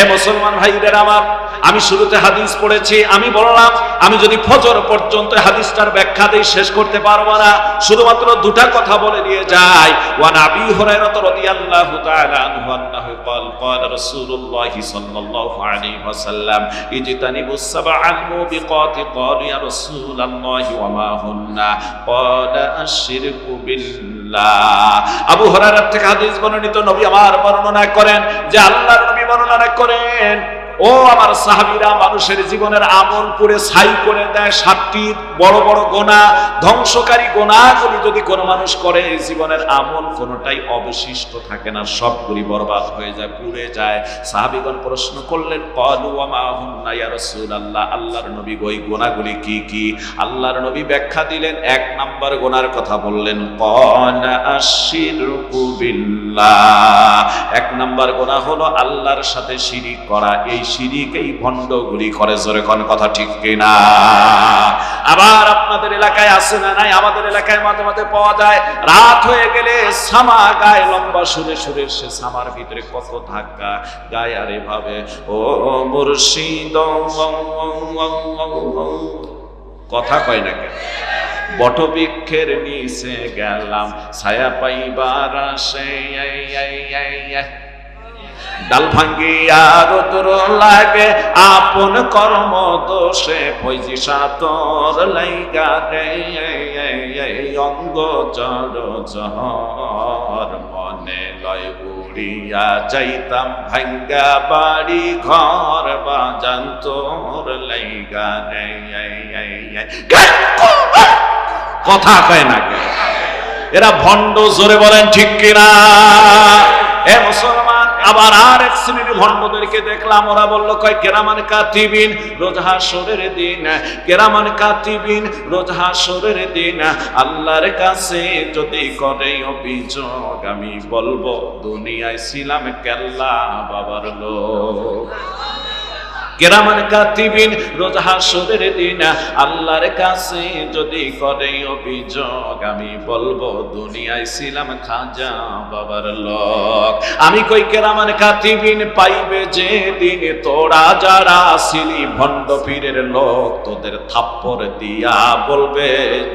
এ মুসলমান ভাইদের আমার, আমি শুরুতে হাদিস পড়েছি। আমি বললাম আমি যদি ফজর পর্যন্ত হাদিসটার ব্যাখ্যা দিয়ে শেষ করতে পারবো না, শুধুমাত্র দুটা কথা বলে দিয়ে যাই। ওয়ান আবি হুরায়রা রাদিয়াল্লাহু তাআলা আনহু আন্নাহু ক্বাল ক্বালা রাসূলুল্লাহ সাল্লাল্লাহু আলাইহি ওয়াসাল্লাম ইজতানিবুস সাবআল মুবিকাতি। ক্বালু ইয়া রাসূলুল্লাহ ওয়া মা হুন্না? ক্বালা আশ-শিরকু বিল্লাহ। আবু হুরায়রা থেকে হাদিস বর্ণিত, নবী আমার বর্ণনা করেন যে আল্লাহর নবী বর্ণনা করেন, ও আমার সাহাবীরা, মানুষের জীবনের আমল পুরে ছাই করে দেয় ৭টি বড় বড় গুনাহ। ধ্বংসকারী গুনাহগুলি যদি কোনো মানুষ করে, জীবনের আমল কোনোটাই অবশিষ্ট থাকে না, সবগুলি বরবাদ হয়ে যায়, পুড়ে যায়। সাহাবীগণ প্রশ্ন করলেন, ক্বালু ওয়া মা হুন্না ইয়া রাসূলুল্লাহ, আল্লাহর নবী ওই গুনাহগুলি কি কি? আল্লাহর নবী ব্যাখ্যা দিলেন। ১ নাম্বার গুনাহর কথা বললেন, ক্বালা আশ-শিরকু বিল্লাহ। ১ নাম্বার গুনাহ হলো আল্লাহর সাথে শিরিক করা। এই শিরিক এই ভণ্ডগুলি করে। জোরে কোন কথা ঠিক কিনা? আবার আপনাদের এলাকায় আছে না নাই? আমাদের এলাকায় মাঝে মাঝে পাওয়া যায়, রাত হয়ে গেলে সামা গায়ে লম্বা সুরে সুরে, সে সামার ভিতরে কত ধাক্কা গায়ে, আর এভাবে ও মুর্শিদ, কথা কয় না কেন? বটবৃক্ষের নিচে গেলাম ছায়া পাইবার আসে, ডাল ভাঙ্গিয়া রোদর লাগে, আপন কর্ম দোষে ফৈজি সাতর লাইগা রে, অঙ্গ জড় জহর মনে লয় উড়িয়া যাইতাম ভাঙ্গা বাড়ি ঘর, বাজান তোর লাইগা রে। কথা কয় না কে? এরা ভণ্ড। জোরে বলেন ঠিক কিনা? এ মুসলমান, আবার আর এক শ্রেণীর ভণ্ডদেরকে দেখলাম, ওরা বলল কয় কেরামান কাতিবিন, রোজ হাসরের দিন, কেরামান কাতিবিন রোজ হাসরের দিন আল্লাহর কাছে যদি করে অভিযোগ, আমি বলবো দুনিয়ায় ছিলাম কেল্লা বাবার লোক। কেরামান কাতিবিন রোজ হাসরের দিন আল্লাহর কাছে যদি করে অভিযোগ, আমি বলবো দুনিয়ায় ছিলাম খাজা বাবার লোক। আমি কই কেরামান কাতিবিন পাইবে যে দিন, তোরা যারা ছিলি ভণ্ড পীরের লোক, তোদের থাপ্পড় দিয়া বলবে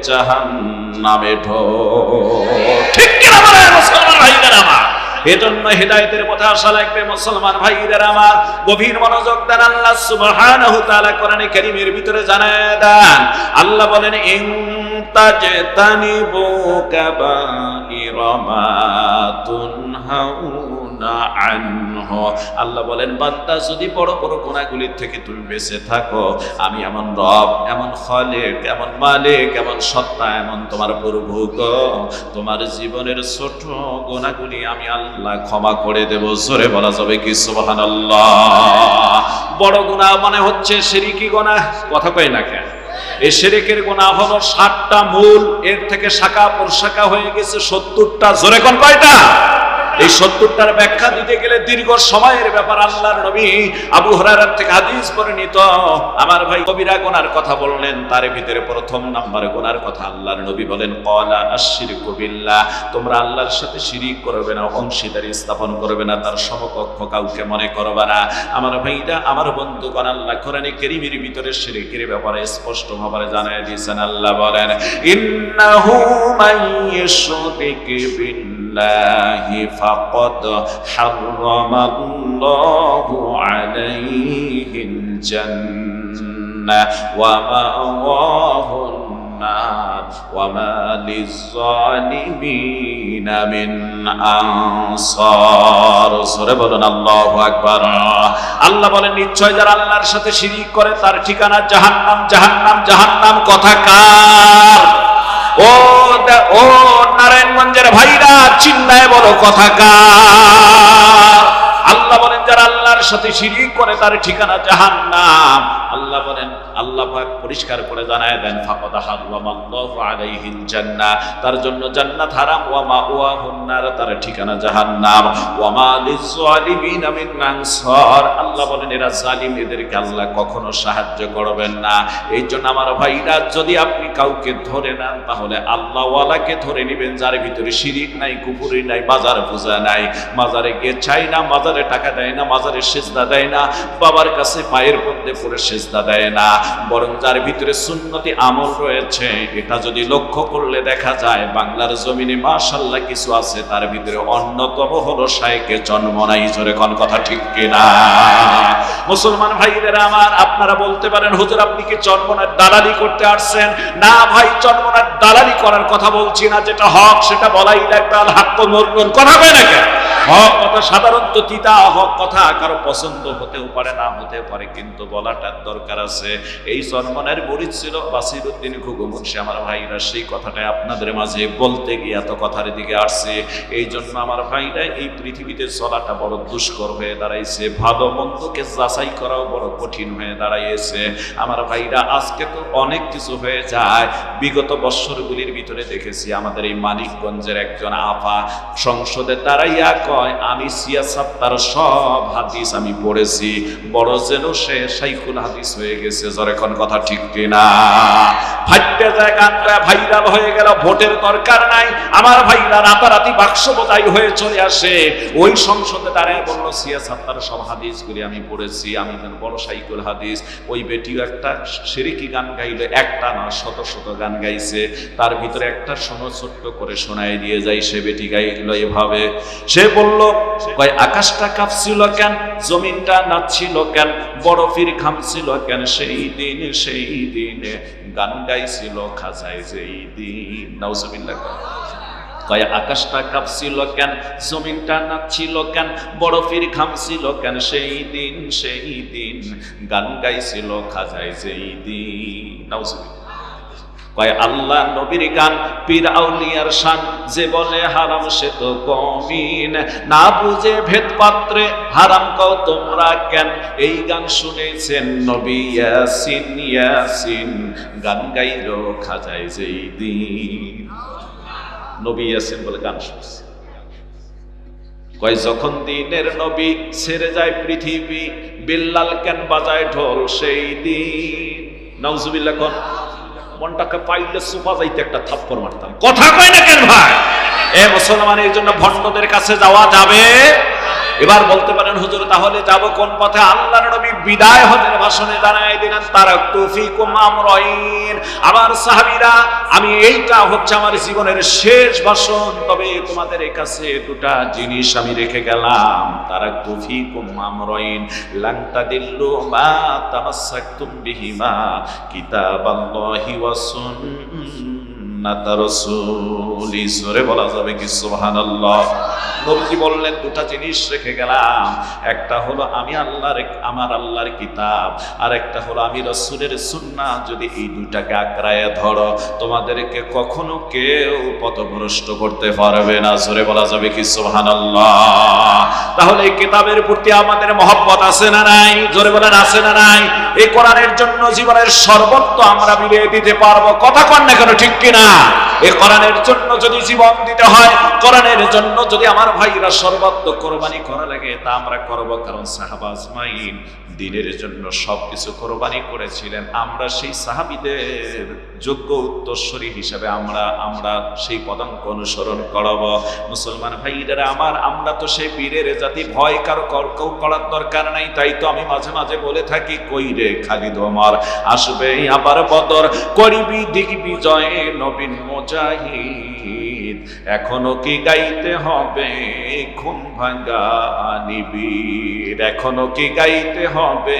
জাহান্নামে ঢোক। ঠিক কিনা বলেন মুসলমান ভাইদের আমার? এজন্য হেদায়েতের পথে আসা লাগবে মুসলমান ভাইরা আমার। গভীর মনোযোগ দেন। আল্লাহ সুবহানাহু ওয়া তাআলা কোরআনে কারীমের ভিতরে জানায় দেন, আল্লাহ বলেন ইন তাজতানিবু কাবাইরা মা তুনহাউনা আনহু। আল্লাহ বলেন বান্দা যদি বড় বড় গুনাহগুলির থেকে তুমি বেঁচে থাকো, আমি এমন রব, এমন খালিক, এমন মালিক, এমন সত্তা, এমন তোমার প্রভু গো, তোমার জীবনের ছোট গুনাহগুলি আমি আল্লাহ ক্ষমা করে দেব। জোরে বলা যাবে কি সুবহানাল্লাহ? বড় গুনাহ মানে হচ্ছে শিরকি গুনাহ। কথা কই না কেন? এই শিরকের গুনাহ হলো 60টা মূল, এর থেকে শাখা প্রশাখা হয়ে গেছে 70টা। জোরে কোন কয়টা? এই 70টার ব্যাখ্যা দিতে গেলে দীর্ঘ সময়ের ব্যাপার। আল্লাহর নবী আবু হুরায়রা থেকে হাদিস বর্ণিত, আমার ভাই কবিরা গুনার কথা বললেন, তার ভিতরে প্রথম নাম্বার গুনার কথা আল্লাহর নবী বলেন ক্বালা আশরিকু বিল্লাহ, তোমরা আল্লাহর সাথে শিরিক করবে না, অংশীদারি স্থাপন করবে না, তার সমকক্ষ কাউকে মনে করবে না। আমার ভাইরা, আমার বন্ধুগণ, আল্লাহ কোরআনে কারীমের ভিতরে শিরকের ব্যাপারে স্পষ্ট ভাবে জানিয়ে দিয়েছেন। আল্লাহ বলেন ইন্নাহু মান ইউশরিক বিল্লাহি ফাকাদ হারামাল্লাহু আলাইহিল জান্নাহ ওয়া মাওয়াহুন নার ওয়া মা লিয-যালিমিনা মিন আনসার। সূরা বলুন আল্লাহু আকবার। আল্লাহ বলেন নিশ্চয় যারা আল্লাহর সাথে শিরিক করে তার ঠিকানা জাহান্নাম, জাহান্নাম, জাহান্নাম। কথা কার? ও নারায়ণগঞ্জের ভাইরা চিল্লায় বলো কথা কার? আল্লাহ বলেন যারা আল্লাহর সাথে শিরিক করে তার ঠিকানা জাহান্নাম। আল্লাহ বলেন, আল্লাহ পাক পরিষ্কার করে জানায় দেন ফাকাদ হারামাল্লাহু আলাইহিল জান্নাহ, তার জন্য জান্নাত হারাম, ওয়া মাওয়াহুন নার, তার ঠিকানা জাহান্নাম, ওয়া মা লিয-যালিমিনা মিন আনসার। আল্লাহ বলেন এরা জালিম, এদেরকে আল্লাহ কখনো সাহায্য করবেন না। এই জন্য আমার ভাইরা, যদি আপনি কাউকে ধরে নেন তাহলে আল্লাহ ওয়ালাকে ধরে নেবেন, যার ভিতরে শিরিক নাই, কুফরি নাই, মাজার পূজা নাই, মাজারে গিয়ে চাই না, মাজারে টাকা দেয় না, মাজারে সেজদা দেয় না, বাবার কাছে পায়ের মধ্যে পড়ে সেজদা দেয় না, বরং যার ভিতরে সুন্নতি আমল রয়েছে, এটা যদি লক্ষ্য করলে দেখা যায় বাংলার জমিনে মাশাআল্লাহ কিছু আছে, তার ভিতরে অন্যতম হলো শাইখে চরমনাই। জোরে কোন কথা ঠিক কিনা? মুসলমান ভাইদের আমার, আপনারা বলতে পারেন হুজুর আপনি কি চরমনার দালালি করতে আসছেন? না ভাই, চরমনার দালালি করার কথা বলছি না, যেটা হক সেটা বলাই লাগবে। আল হাক্কু মুররুন। কথা কয় না কেন? হক কথা সাধারণত তিতা, হক কথা কারো পছন্দ হতেও পারে, না হতে পারে, কিন্তু বলাটার দরকার আছে। এই চরমনের মুরিদ ছিল বাসিরউদ্দিন ঘুঘু মুন্সি। আমার ভাইরা, সেই কথাটা আপনাদের মাঝে বলতে গিয়ে এত কথার দিকে আসছে। এই জন্য আমার ভাইরা, এই পৃথিবীতে চলাটা বড় দুষ্কর হয়ে দাঁড়াইছে, ভালো মন্দকে যাচাই করাও বড় কঠিন হয়ে দাঁড়াইছে। আমার ভাইরা, আজকে তো অনেক কিছু হয়ে যায়। বিগত বৎসরগুলির ভিতরে দেখেছি আমাদের এই মানিকগঞ্জের একজন আপা সংসদে দাঁড়াইয়া কয়, আমি সিয়াসাত তার সব হাদিস আমি পড়েছি, বড় যেন সে শাইখুল হাদিস হয়ে গেছে। জোরে কোন কথা ঠিক কিনা? ফাইটে যায় গান গায় ভাইরাল হয়ে গেল, ভোটের দরকার নাই। আমার ভাইরা রাতারাতি বাক্স বোঝাই হয়ে চলে আসে, ওই সংসদে দাঁড়ায় বলল সিয়াসাত তার সব হাদিসগুলি আমি পড়েছি, আমি যেন বড় শাইখুল হাদিস। ওই বেটিও একটা শিরকি গান গাইলে, একটা না শত শত গান গাইছে, তার ভিতরে একটা ছোট্ট করে শোনায় দিয়ে যায়। সে বেটি গাইল এভাবে, সে বলল কয় আকাশটা কাঁপছিল কেন, জমিনটা নাচছিল কেন, বরফের ঘামছিল কেন, সেই দিন সেই দিনে গান গাইছিল খাজায় যেই দিন। নাউজুবিল্লাহ। কয় আকাশটা কাঁপছিল কেন, জমিনটা নাচছিল কেন, বরফের ঘামছিল কেন, সেই দিন সেই দিন গান গাইছিল খাজায় যেই দিন। নাউজুবিল্লাহ। কয় আল্লাহ নবীর গান, পীর আউলিয়ার শান, যে বলে হারাম সে তো কমিন, না বুঝে ভেদ পাত্রে হারাম কও তোমরা কেন, এই গান শুনেছেন নবী ইয়াসিন ইয়াসিন, গান গাইল খাজায় যেই দিন। নবী ইয়াসিন বলে গান শুনছে। কয় যখন দিনের নবী ছেড়ে যায় পৃথিবী, বিল্লাল কেন বাজায় ঢোল সেই দিন। নাউজুবিল্লাহ। কোন মনটাকে পাইলে সুফা যাইতে একটা থাপ্পড় মারতাম। কথা কয় না কেন ভাই? এ মুসলমান, এই জন্য ভণ্ডদের কাছে যাওয়া যাবে? এবার বলতে পারেন হুজুর তাহলে যাব কোন পথে? আল্লাহর নবী বিদায় হজের ভাষণে জানায় দিলেন তারাকতু ফীকুম আমরাইন। আমার সাহাবীরা, আমি এইটা হচ্ছে আমার জীবনের শেষ ভাষণ, তবে তোমাদের কাছে দুটা জিনিস আমি রেখে গেলাম। তারাকতু ফীকুম আমরাইন লান তাদিল্লু মা তামাসসাকতুম বিহিমা কিতাবাল্লাহি ওয়া সুন্নাহ সুন্নাতা রাসূলি, জোরে বলা যাবে কি সুবহানাল্লাহ। নবীজি বললেন দুটা জিনিস রেখে গেলাম, একটা হলো আমি আমার আল্লাহর কিতাব, আর একটা হলো আমি রাসূলের সুন্নাহ। যদি এই দুইটাকে আঁকড়ায় ধরো, তোমাদেরকে কখনো কেউ পথভ্রষ্ট করতে পারবে না, জোরে বলা যাবে কি সুবহানাল্লাহ। তাহলে এই কিতাবের প্রতি আমাদের মহব্বত আছে না নাই? জোরে বলেন আছে না নাই? এই কোরআনের জন্য জীবনের সর্বত্র আমরা বিলিয়ে দিতে পারবো, কথা কন না কেন, ঠিক কিনা? এই কোরআনের জন্য যদি জীবন দিতে হয়, কোরআনের জন্য যদি আমার ভাইরা সর্বত্র কোরবানি করা লাগে, তা আমরা করব। কারণ সাহাবা আজমাইন দ্বীনের জন্য সবকিছু কোরবানি করেছিলেন। আমরা সেই সাহাবীদের যোগ্য উত্তরসূরি হিসেবে আমরা সেই পদাঙ্ক অনুসরণ করব। মুসলমান ভাইরা আমার, আমরা তো সেই বীরের জাতি, ভয় কারো করার দরকার নাই। তাই তো আমি মাঝে মাঝে বলে থাকি, কই রে খালিদ ওমর, আসবে আবার বদর, করিবি দিগ্বিজয়ে নবীন মুজাহিদ। এখনো কি গাইতে হবে ঘুম ভাঙা নিবিড়, এখনো কি গাইতে হবে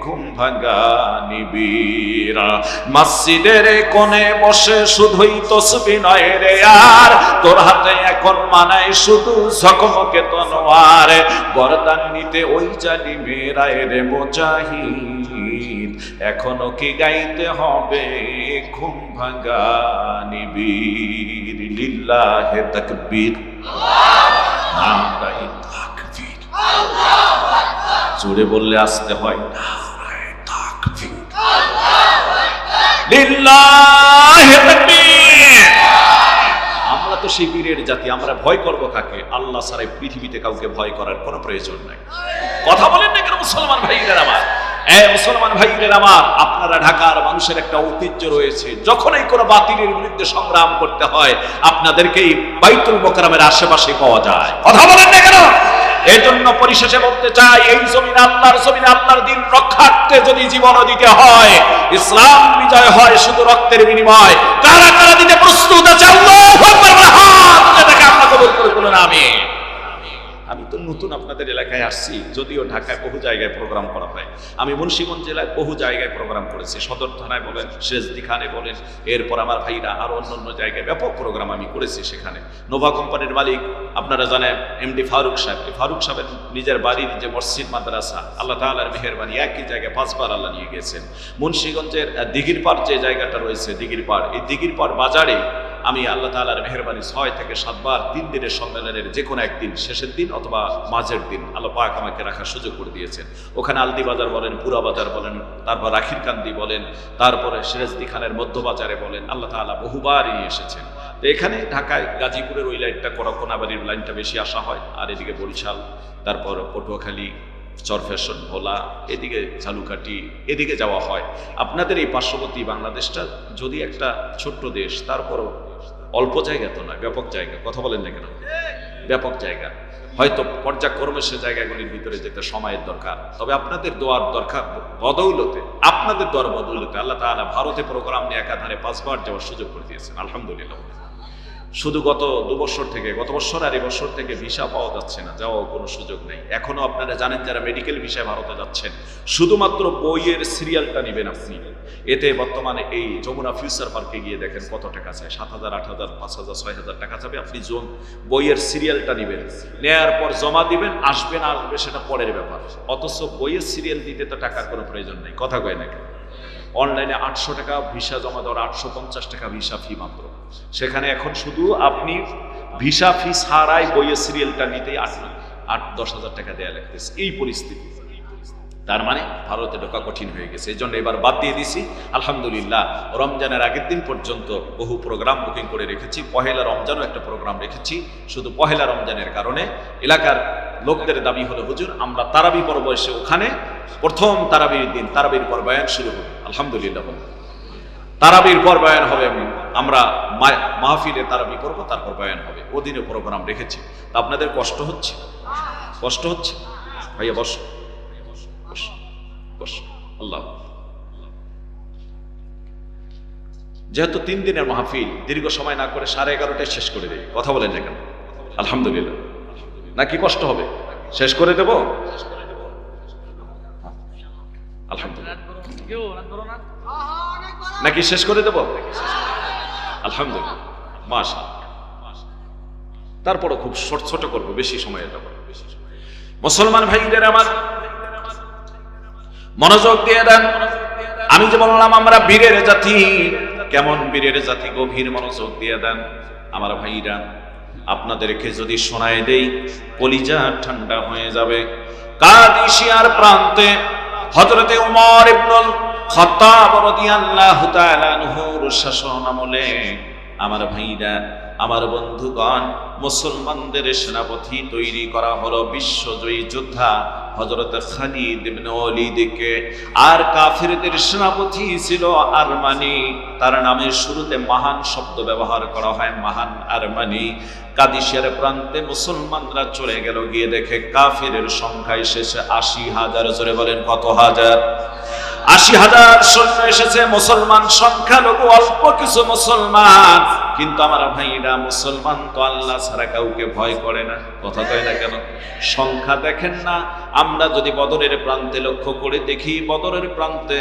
ঘুম ভাঙা নিবিড়। মসজিদের কোণে বসে শুধুই তসবিহ নয় রে আর, তোর হাতে এখন মানায় শুধু ঝকমকে তলোয়ার। গর্দান নিতে ওই জালিমের রে মুজাহিদ, এখনো কি গাইতে হবে ঘুম ভাঙা নিবিড়। লিল্লাহে তাকবীর, নারায়ে তাকবীর। জোরে বললে আসতে হয়, নারায়ে তাকবীর, লিল্লাহে তাকবীর। আমরা তো সেই বীরের জাতি, আমরা ভয় করব কাকে? আল্লাহ ছাড়া পৃথিবীতে কাউকে ভয় করার কোনো প্রয়োজন নাই। কথা বলেন না কেন মুসলমান ভাইরা আমার? মুসলমান ভাইদের আমার, আপনারা ঢাকার মানুষের একটা ঐতিহ্য রয়েছে, যখনই কোনো বাতিলের বিরুদ্ধে সংগ্রাম করতে হয় আপনাদেরকে এই বাইতুল মোকাররমের আশেপাশে পাওয়া যায়। কথা বলেন না কেন? এই জন্য পরিশেষে বলতে চাই, এই জমিন আল্লাহর জমিন, আল্লাহর দিন রক্ষার্থে যদি জীবনও দিতে হয়, ইসলাম বিজয় হয় শুধু রক্তের বিনিময়। কারা কারা দিতে প্রস্তুত আছে? আল্লাহু আকবার, হাত এটাকে আমরা কবুল করে বলুন আমিন। আমি তো নতুন আপনাদের এলাকায় আসছি, যদিও ঢাকায় বহু জায়গায় প্রোগ্রাম করা হয়। আমি মুন্সিগঞ্জ জেলায় বহু জায়গায় প্রোগ্রাম করেছি, সদর থানায় বলেন, শেষদিখানে বলেন, এরপর আমার ভাইরা আরো অন্যান্য জায়গায় ব্যাপক প্রোগ্রাম আমি করেছি। সেখানে নোভা কোম্পানির মালিক আপনারা জানেন এমডি ফারুক সাহেব, ফারুক সাহেবের নিজের বাড়ির যে মসজিদ মাদ্রাসা, আল্লাহ তাআলার মেহেরবানি, একই জায়গায় 5 বার আল্লাহ নিয়ে গেছেন। মুন্সিগঞ্জের দিঘির পাড় যে জায়গাটা রয়েছে, দিঘির পাড়, এই দিঘির পাড় বাজারে আমি আল্লাহ তাআলার মেহেরবানি 6 থেকে 7 বার 3 দিনের সম্মেলনের যে কোনো একদিন, শেষের দিন অথবা মাঝের দিন আল্লাহ পাক আমাকে রাখার সুযোগ করে দিয়েছেন। ওখানে আলদি বাজার বলেন, পুরা বাজার বলেন, তারপর রাখির কান্দি বলেন, তারপরে সিরাজদি খানের মধ্য বাজারে বলেন, আল্লাহ তাআলা বহুবার নিয়ে এসেছেন। তো এখানে ঢাকায় গাজীপুরের ওই লাইনটা, কোনাবাড়ির লাইনটা বেশি আসা হয়, আর এদিকে বরিশাল, তারপর পটুয়াখালী, চরফ্যাশন, ভোলা, এদিকে ঝালুকাঠি, এদিকে যাওয়া হয়। আপনাদের এই পার্শ্ববর্তী বাংলাদেশটা যদি একটা ছোট্ট দেশ, তারপরও অল্প জায়গা তো না, ব্যাপক জায়গা। কথা বলেন না কেন? ব্যাপক জায়গা। হয়তো পর্যায়ক্রমে সে জায়গাগুলির ভিতরে যেতে সময়ের দরকার, তবে আপনাদের দোয়ার দরকার বদৌলতে, আপনাদের দোয়ার বদৌলতে আল্লাহ তাআলা ভারতে প্রোগ্রাম নিয়ে একাধারে 5 বার যাওয়ার সুযোগ করে দিয়েছেন, আলহামদুলিল্লাহ। শুধু গত 2 বছর থেকে, গত বছর আর এই বছর থেকে ভিসা পাওয়া যাচ্ছে না, যাওয়ার কোনো সুযোগ নেই। এখনো আপনারা জানেন যারা মেডিকেল ভিসায় ভারতে যাচ্ছেন, শুধুমাত্র বইয়ের সিরিয়ালটা নেবেন আপনি। এতে বর্তমানে এই যমুনা ফিউচার পার্কে গিয়ে দেখেন কত টাকা চায়, 7,000, 8,000, 5,000, 6,000 টাকা চাবে। আপনি বইয়ের সিরিয়ালটা নেবেন, নেয়ার পর জমা দিবেন, আসবে না আসবে সেটা পরের ব্যাপার। অথচ বইয়ের সিরিয়াল দিতে তো টাকার কোনো প্রয়োজন নেই, কথা কয় না কেন? অনলাইনে 800 টাকা ভিসা জমা দেওয়ার, 850 টাকা ভিসা ফি মাত্র। সেখানে এখন শুধু আপনি ভিসা ফি ছাড়াই বইয়ের সিরিয়ালটা নিতেই 8-10 হাজার টাকা দেয়া লাগতেছে, এই পরিস্থিতি। তার মানে ভারতে ঢোকা কঠিন হয়ে গেছে। এই জন্য এবার বাদ দিয়ে দিছি। আলহামদুলিল্লাহ, রমজানের আগের দিন পর্যন্ত বহু প্রোগ্রাম বুকিং করে রেখেছি। পহেলা রমজানও একটা প্রোগ্রাম রেখেছি। শুধু পহেলা রমজানের কারণে এলাকার লোকদের দাবি হলো, হুজুর আমরা তারাবি পর্ব এসে ওখানে প্রথম তারাবির দিন তারাবির পর বয়ান শুরু হবে। আলহামদুলিল্লাহ, তারাবির পর বয়ান হবে। আমরা মাহফিলে তারাবি করবো, তারপর বয়ান হবে। ওদিনে প্রোগ্রাম রেখেছি। আপনাদের কষ্ট হচ্ছে? কষ্ট হচ্ছে? ভাইয়া বস বস। আল্লাহ, যেহেতু 3 দিনের মাহফিল, দীর্ঘ সময় না করে 11:30টায় শেষ করে দেই। কথা বলেন না কেন? আলহামদুলিল্লাহ। নাকি কষ্ট হবে? শেষ করে দেব? আলহামদুলিল্লাহ। নাকি শেষ করে দেব? আলহামদুলিল্লাহ, মাশাআল্লাহ। তারপরে খুব ছোট করবো, বেশি সময় এটা করবো। মুসলমান ভাইদের আমার, মনোযোগ দিয়ে দেন। আমি যে বললাম আমরা বীরের জাতি, কেমন বীরের জাতি, গভীর মনোযোগ দিয়ে দেন আমার ভাইরা। আপনাদেরকে যদি শোনায় দেই কলিজা ঠান্ডা হয়ে যাবে। কাদিসিয়ার প্রান্তে হযরতে উমর ইবনুল খাত্তাব রাদিয়াল্লাহু তাআলা আনহুর শাসন আমলে আমার ভাইরা, আমার বন্ধুগণ, মুসলমানদের সেনাপতি তৈরি করা হলো বিশ্বজয়ী যোদ্ধা হযরত খালিদ ইবনে ওয়ালিদকে। আর কাফিরদের সেনাপতি ছিল আরমানি, তার নামের শুরুতে মহান শব্দ ব্যবহার করা হয়, মহান আরমানি। কাদিসিয়ার প্রান্তে মুসলমানরা চলে গেল, গিয়ে দেখে কাফিরের সংখ্যা এসেছে ৮০,০০০। জোরে বলেন কত হাজার? ৮০,০০০ সৈন্য এসেছে। মুসলমান সংখ্যালঘু, অল্প কিছু মুসলমান। কিন্তু আমার ভাইরা, মুসলমান তো আল্লাহ ছাড়া কাউকে ভয় করে না, কথা কয় না কেন? সংখ্যা দেখেন না? আমরা যদি বদরের প্রান্তে লক্ষ্য করে দেখি, বদরের প্রান্তে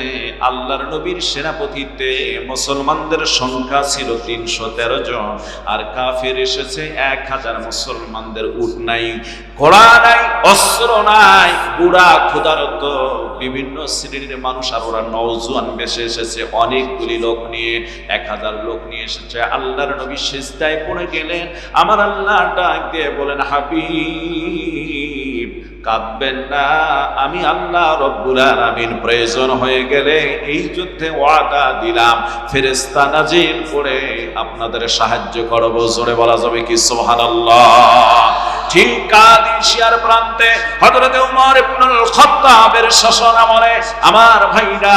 আল্লাহর নবীর সেনাপতিতে মুসলমানদের সংখ্যা ছিল ৩১৩ জন, আর কাফের এসেছে ১০০০। মুসলমানদের উট নাই, ঘোড়া নাই, অস্ত্র নাই, বুড়া ক্ষুধারত বিভিন্ন শ্রেণীর মানুষ, আর ওরা নওজোয়ান বেশে এসেছে অনেকগুলি লোক নিয়ে, ১০০০ লোক নিয়ে এসেছে। আল্লাহর নবী সিজদায় পড়ে গেলেন। আমার আল্লাহ ডাক দিয়ে বলেন, হাবিব কাঁদবেন না, আমি আল্লাহ রব্বুল আলামিন প্রয়োজন হয়ে গেলে এই যুদ্ধে ওয়াদা দিলাম ফেরেশতা নাজিল করে আপনাদের সাহায্য করব। জোরে বলা যাবে কি সুবহানাল্লাহ? ঠিক কাদিসিয়ার প্রান্তে হযরতে উমর ইবনুল খাত্তাবের শাসন আমলে আমার ভাইরা,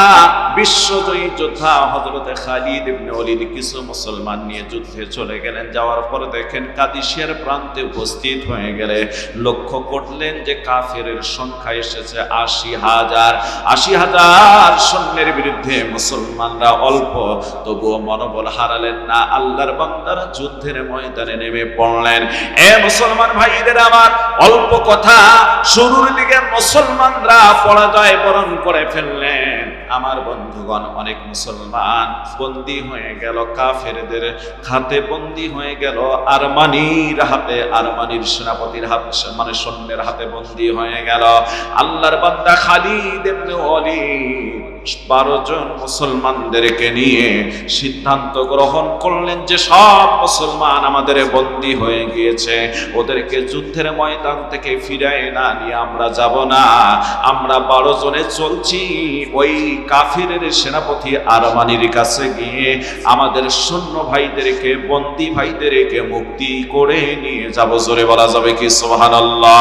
বিশ্বজয়ী যোদ্ধা হযরতে খালিদ ইবনে ওয়ালিদ কিছু মুসলমান নিয়ে যুদ্ধে চলে গেলেন। যাওয়ার পরে দেখেন কাদিসিয়ার প্রান্তে উপস্থিত হয়ে গেলে লক্ষ্য করলেন যে কাফেরের সংখ্যা এসেছে ৮০,০০০। ৮০,০০০ সৈন্যের বিরুদ্ধে মুসলমানরা অল্প, তবুও মনোবল হারালেন না। আল্লাহর বান্দারা যুদ্ধের ময়দানে নেমে পড়লেন। এ মুসলমান ভাই, আমার অল্প কথা, শুরুর দিকে মুসলমানরা পরাজয় বরণ করে ফেললেন। আমার বন্ধুগণ, অনেক মুসলমান বন্দী হয়ে গেল, কাফেরদের হাতে বন্দী হয়ে গেল, আরমানির হাতে, আরমানির সেনাপতির হাতে, মানে সৈন্যের হাতে বন্দী হয়ে গেল। আল্লাহর বান্দা খালিদ ইবনে ওয়ালিদ ১২ জন মুসলমানদেরকে নিয়ে সিদ্ধান্ত গ্রহণ করলেন যে সব মুসলমান আমাদের বন্দী হয়ে গিয়েছে, ওদেরকে যুদ্ধের ময়দান থেকে ফিরায় না নিয়ে আমরা যাব না। আমরা ১২ জনে চলছি ওই কাফিরের সেনাপতি আরমানির কাছে গিয়ে আমাদের সৈন্য ভাইদেরকে, বন্দী ভাইদেরকে মুক্তি করে নিয়ে যাব। জোরে বলা যাবে কি সুবহানাল্লাহ?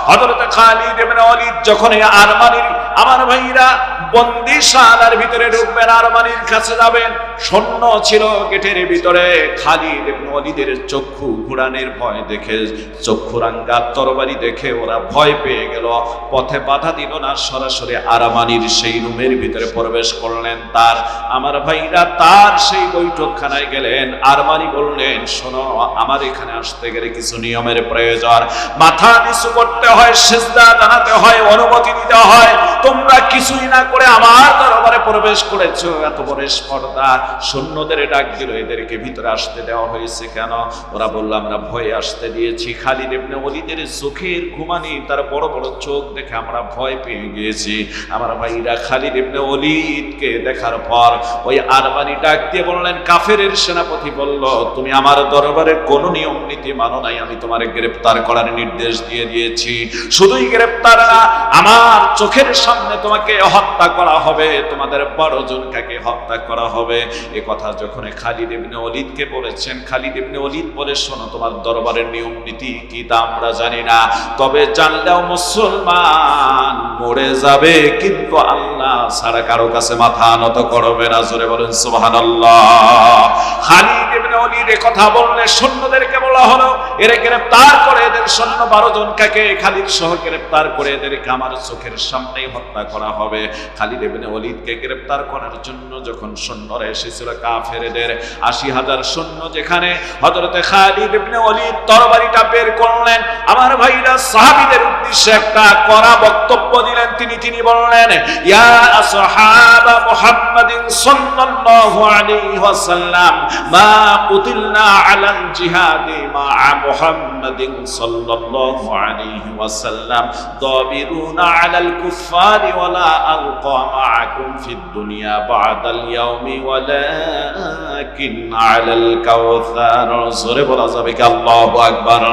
হযরত খালিদ ইবনে ওয়ালিদ যখন আরমানির, আমার ভাইরা, বন্দিশালার ভিতরে ঢুকবেন, আরমানির কাছে যাবেন, সৈন্য ছিল গেটের ভিতরে। খালিদ ইবনে ওয়ালিদের চক্ষু ঘুরানের ভয় দেখে, চক্ষু রাঙ্গা তরবারি দেখে ওরা ভয় পেয়ে গেল, পথে বাধা দিল না, সরাসরি আরমানির সেই রুমের ভিতরে প্রবেশ করলেন। তার, আমার ভাইরা, তার সেই বৈঠকখানায় গেলেন। আরমানি বললেন, শোনো, আমার এখানে আসতে গেলে কিছু নিয়মের প্রয়োজন, মাথা নিচু করতে হয়, সিজদা জানাতে হয়, অনুমতি দিতে হয়। তোমরা কিছুই না করে আমার দরবারে প্রবেশ করেছো, এত বড় স্পর্ধা। সৈন্যদের ডাক দিল, এদেরকে ভিতরে আসতে দেওয়া হয়েছে কেন? ওরা বলল, আমরা ভয়ে আসতে দিয়েছি। খালিদ ইবনে ওয়ালিদের চোখের ঘুমানি, তার বড় বড় চোখ দেখে আমরা ভয় পেয়ে গিয়েছি। আমার ভাইরা, খালিদ ইবনে ওয়ালিদকে দেখার পর ওই আরমানি ডাক দিয়ে বললেন, কাফেরের সেনাপতি বলল, তুমি আমার দরবারে কোনো নিয়ম নীতি মানো নাই, আমি তোমার গ্রেফতার করার নির্দেশ দিয়ে দিয়েছি। শুধুই গ্রেফতার না, আমার চোখের সামনে তোমাকে হত্যা করা হবে, তোমাদের ১২ জনকে হত্যা করা হবে। এ কথা যখন খালিদ ইবনে ওয়ালিদকে বলেছেন, খালিদ ইবনে ওয়ালিদ বলে, শোনো, তোমার দরবারের নিয়ম নীতি কি তা আমরা জানি না, তবে জানলেও মুসলমান মরে যাবে, কিন্তু আল্লাহ ছাড়া কারো কাছে মাথা নত করবে না। জোরে বলেন সুবহানাল্লাহ। খালিদ ইবনে ওয়ালিদ এ কথা বললে সৈন্যদেরকে বলা হলো, এরা গ্রেফতার করে, এদের সৈন্য ১২ জনকে খালিদ সহ গ্রেফতার করে এদেরকে আমার চোখের সামনেই হত্যা করা হবে। খালিদ ইবনে ওয়ালিদকে গ্রেফতার করার জন্য যখন সৈন্যরা এসেছিল কাফেরদের ৮০,০০০ সৈন্য, যেখানে হযরতে খালিদ ইবনে ওয়ালিদ তরবারিটা বের করলেন। আমার ভাইরা, সাহাবীদের উদ্দেশ্যে একটা কড়া বক্তব্য দিলেন। তিনি বললেন, ইয়া আসহাব আসহাবা মুহাম্মাদিন সাল্লাল্লাহু আলাইহি ওয়াসাল্লাম মা কুতিলনা আলাল জিহাদি মা মুহাম্মাদিন সাল্লাল্লাহু আলাইহি ওয়াসাল্লাম দাবিরুনা আলাল কুফফারি ওয়ালা আলকা মাআকুম ফিদ দুনিয়া বাদাল ইয়াউমি ওয়ালাকিন আলাল কাউসার। জোরে বলা যাবে কি আল্লাহু আকবার।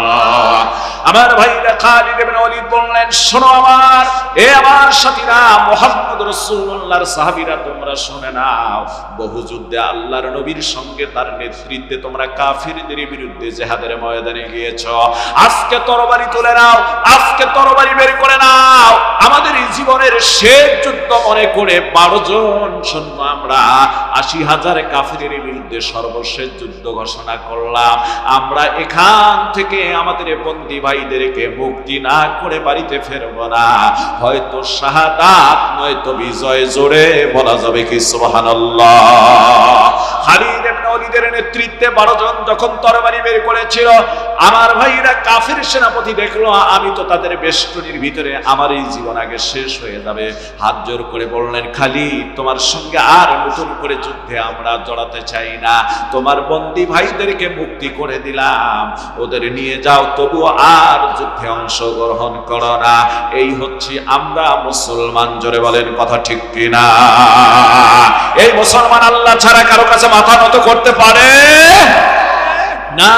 আমার ভাইরা খালিদ ইবনে ওয়ালিদ বললেন, শোনো আমার সাথীরা, মুহাম্মদ রাসূলুল্লাহর সাহাবীরা, তোমরা শুনে নাও, বহু যুদ্ধে আল্লাহর নবীর সঙ্গে তার নেতৃত্বে তোমরা কাফিরদের বিরুদ্ধে জিহাদের ময়দানে গিয়েছো। আজকে তরবারি তুলে নাও, আজকে তরবারি বের করে নাও। আমাদের এই জীবনের শেষ যুদ্ধ মনে করে 12 জন সৈন্য আমরা 80,000 কাফিরের বিরুদ্ধে সর্বশেষ যুদ্ধ ঘোষণা করলাম। আমরা এখান থেকে আমাদের বন্দী ভাইদেরকে মুক্তি না করে বাড়িতে ফেরব না, হয়তো শাহাদাত নয়তো বিজয়। জোরে বলা যাবে কি সুবহানাল্লাহ। খালিদ ইবনে ওয়ালিদের নেতৃত্বে 12 জন যখন তরবারি বের করেছিল, আমার ভাইরা কাফির সেনাপতি দেখলো আমি তো তাদের বেষ্টনীর ভিতরে, আমার এই জীবন আগে শেষ হয়ে যাবে। হাত জোর করে বললেন, খালিদ, তোমার সঙ্গে আর নতুন করে যুদ্ধে আমরা জড়াতে চাই না, তোমার বন্দী ভাইদেরকে মুক্তি করে দিলাম, ওদের নিয়ে যাও, তবু আর যুদ্ধে অংশগ্রহণ করো না। এই হচ্ছে আমরা মুসলমান। জোরে বলেন কথা ঠিক কিনা? এই মুসলমান আল্লাহ ছাড়া কারো কাছে মাথা নত করতে পারে না।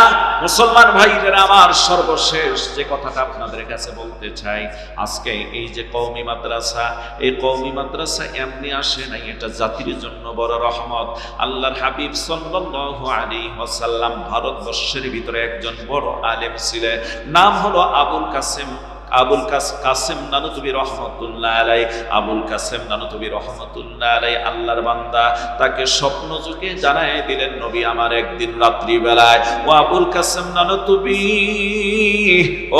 মুসলমান ভাইরা আমার, সর্বশেষ যে কথাটা আপনাদের কাছে বলতে চাই, আজকে এই যে কওমি মাদ্রাসা, এই কওমি মাদ্রাসা এমনি আসে নাই, এটা জাতির জন্য বড় রহমত। আল্লাহর হাবিব সাল্লাল্লাহু আলাইহি ওয়াসাল্লাম ভারতবর্ষের ভিতরে একজন বড় আলেম ছিলেন, নাম হলো আবুল কাসেম নানুতুবি রহমাতুল্লাহ আলাই। আবুল কাসেম নানুতুবি রহমাতুল্লাহ আলাই আল্লাহর বান্দা, তাকে স্বপ্ন যুগে জানায় দিলেন, নবী আমার একদিন রাত্রি বেলায়, ও আবুল কাসেম নানুতুবি,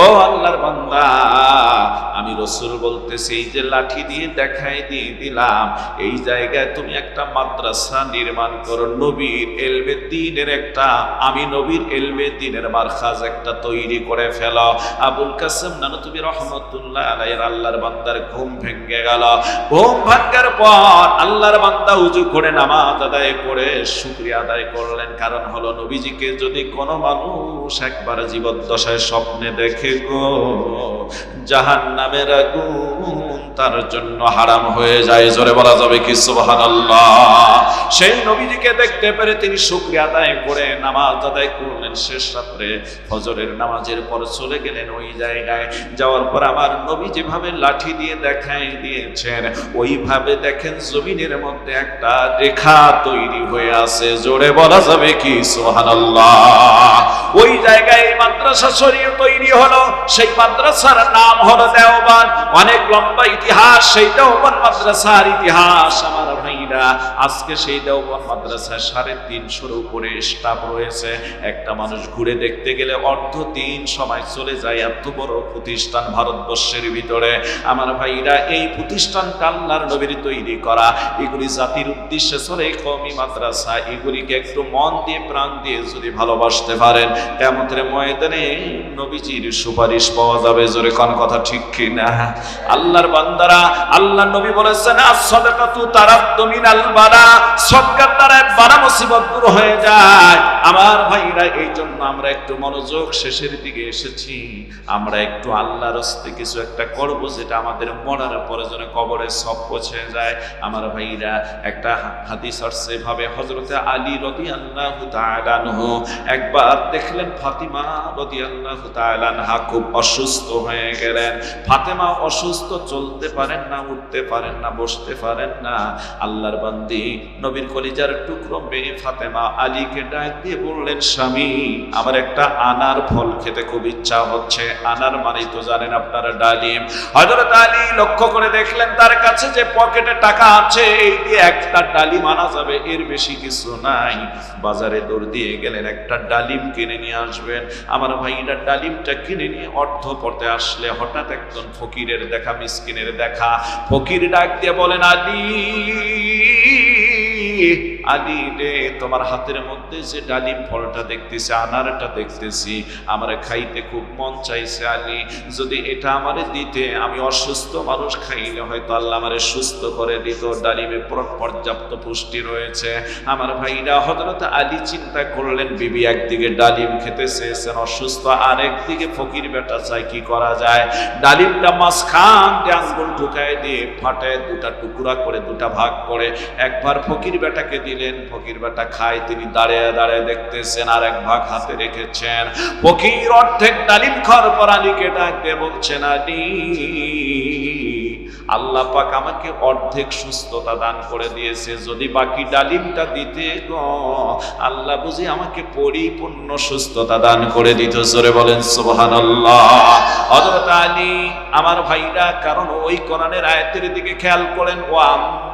ও আল্লাহর বান্দা, আমি রাসূল বলতেছি, এই যে লাঠি দিয়ে দেখাই দিয়ে দিলাম, এই জায়গায় তুমি একটা মাদ্রাসা নির্মাণ করো, নবীর ইলমে দ্বীনের একটা, আমি নবীর ইলমে দ্বীনের মারখাজ একটা তৈরি করে ফেলো। আবুল কাসেম নানুতুবি রহমাতুল্লাহ আলাইহির আল্লাহর বান্দার ঘুম ভেঙে গেল। ঘুম ভাঙার পর আল্লাহর বান্দা উযু করে নামাজ আদায় করে শুকরিয়া আদায় করলেন। কারণ হলো, নবীজিকে যদি কোনো মানুষ একবার জীবদ্দশায় স্বপ্নে দেখে গো, জাহান্নামের আগুন তার জন্য হারাম হয়ে যায়। জোরে বলা যাবে কি সুবহানাল্লাহ। সেই নবীজিকে দেখতে পেরে তিনি শুকরিয়া আদায় করে নামাজ আদায় করলেন। শেষ রাত্রে ফজরের নামাজের পর চলে গেলেন ওই জায়গায়। যাওয়ার পর আমার নবী যেভাবে লাঠি দিয়ে দেখাই দিয়েছেন, ওইভাবে দেখেন জমিনের মধ্যে একটা রেখা তৈরি হয়ে আছে। জোরে বলা যাবে কি সুবহানাল্লাহ। ওই জায়গায় মাদ্রাসা শরীফ তৈরি হলো। সেই মাদ্রাসার নাম হলো দেওবন্দ। অনেক লম্বা ইতিহাস সেই দেওবন্দ মাদ্রাসার ইতিহাস। আমার ভাইরা, আজকে সেই দেওবন্দ মাদ্রাসায় 350 উপরে স্টাফ রয়েছে। একটা মানুষ ঘুরে দেখতে গেলে অর্ধদিন সময় চলে যায়। এত বড় প্রতিষ্ঠান ভারতবর্ষের ভিতরে। আমার ভাইরা, এই প্রতিষ্ঠানটা আল্লাহর নবীর তৈরি করা। এগুলি জাতির উদ্দেশ্যে চলে কওমি মাদ্রাসা। এগুলিকে একটু মন দিয়ে প্রাণ দিয়ে যদি ভালোবাসতে পারেন, কিয়ামতের ময়দানে নবীজির সুপারিশ পাওয়া যাবে। জোরে কোন কথা ঠিক কি না? আল্লাহর বান্দারা, আল্লাহর নবী বলেছেন, as-সাদাকাতু তারাদ্দু মিনাল বালা, সদকার দ্বারা বালা মুসিবত দূর হয়ে যায়। আমার ভাইরা, এই জন্য আমরা একটু মনোযোগ, শেষের দিকে এসেছি, আমরা একটু আল্লাহর রাস্তায় কিছু একটা করব, যেটা আমাদের মরার পরে যেন কবরে সব পৌঁছে যায়। আমার ভাইরা, একটা হাদিস আসছে ভাবে, হযরতে আলী রাদিয়াল্লাহু তাআলা আনহু একবার দেখলেন ফাতিমা রাদিয়াল্লাহু তাআলা আনহা খুব অসুস্থ হয়ে গেলেন। ফাতেমা অসুস্থ, চলতে পারেন না, উঠতে পারেন না, বসতে পারেন না। আল্লাহর বান্দি, নবীর কলিজার টুকরো মেয়ে ফাতেমা আলীকে ডাক দিয়ে বললেন, স্বামী, আমার একটা আনার ফল খেতে খুব ইচ্ছা হচ্ছে। আনার মানে তো জানেন আপনারা, ডালিম। হযরত আলী লক্ষ্য করে দেখলেন তার কাছে যে পকেটে টাকা আছে, এই দিয়ে একটা ডালিম আনা যাবে, এর বেশি কিছু নাই। বাজারে দৌড় দিয়ে গেলেন, একটা ডালিম কিনে নিয়ে আসবেন। আমার ভাইরা, ডালিমটা কিনে নিয়ে অর্থ পড়তে আসলে হঠাৎ একজন ফকিরের দেখা, মিসকিনের দেখা। ফকির ডাক দিয়ে বলেন, আলী, আলী রে, তোমার হাতের মধ্যে যে ডালিম ফলটা দেখতেছি, আনারটা দেখতেছি, আমার খাইতে খুব মন চাইছে আলী, যদি এটা আমারে দিতে, আমি অসুস্থ মানুষ, খাইলে হয়তো আল্লাহ আমারে সুস্থ করে দিত, ডালিমে পর্যাপ্ত পুষ্টি রয়েছে। আমার ভাইরা, হযরত আলী চিন্তা করলেন, বিবি একদিকে ডালিম খেতে চেয়েছেন, অসুস্থ, আর একদিকে ফকির বেটা চাই, কি করা যায়? ডালিমটা মাঝখান দিয়ে আঙ্গুল ঢুকায় দিয়ে ফাটায় দুটা টুকরা করে, দুটা ভাগ করে একবার ফকির বেটাকে দিলেন। ফকির বেটা খায়, তিনি দাঁড়িয়ে দাঁড়িয়ে দেখতেছেন, আর এক ভাগ হাতে রেখেছেন। ফকির অর্ধেক ডালিম খাওয়ার পর আলীকে ডাক দিয়ে বলছেন, আলী, আল্লাহ পাক আমাকে অর্ধেক সুস্থতা দান করে দিয়েছে, যদি বাকি ডালিমটা দিতে গো, আল্লাহ বুঝি আমাকে পরিপূর্ণ সুস্থতা দান করে দিত। জোরে বলেন সুবহানাল্লাহ। হযরত আলী, আমার ভাইরা, কারণ ওই কোরআনের আয়াতের দিকে খেয়াল করেন, ওয়া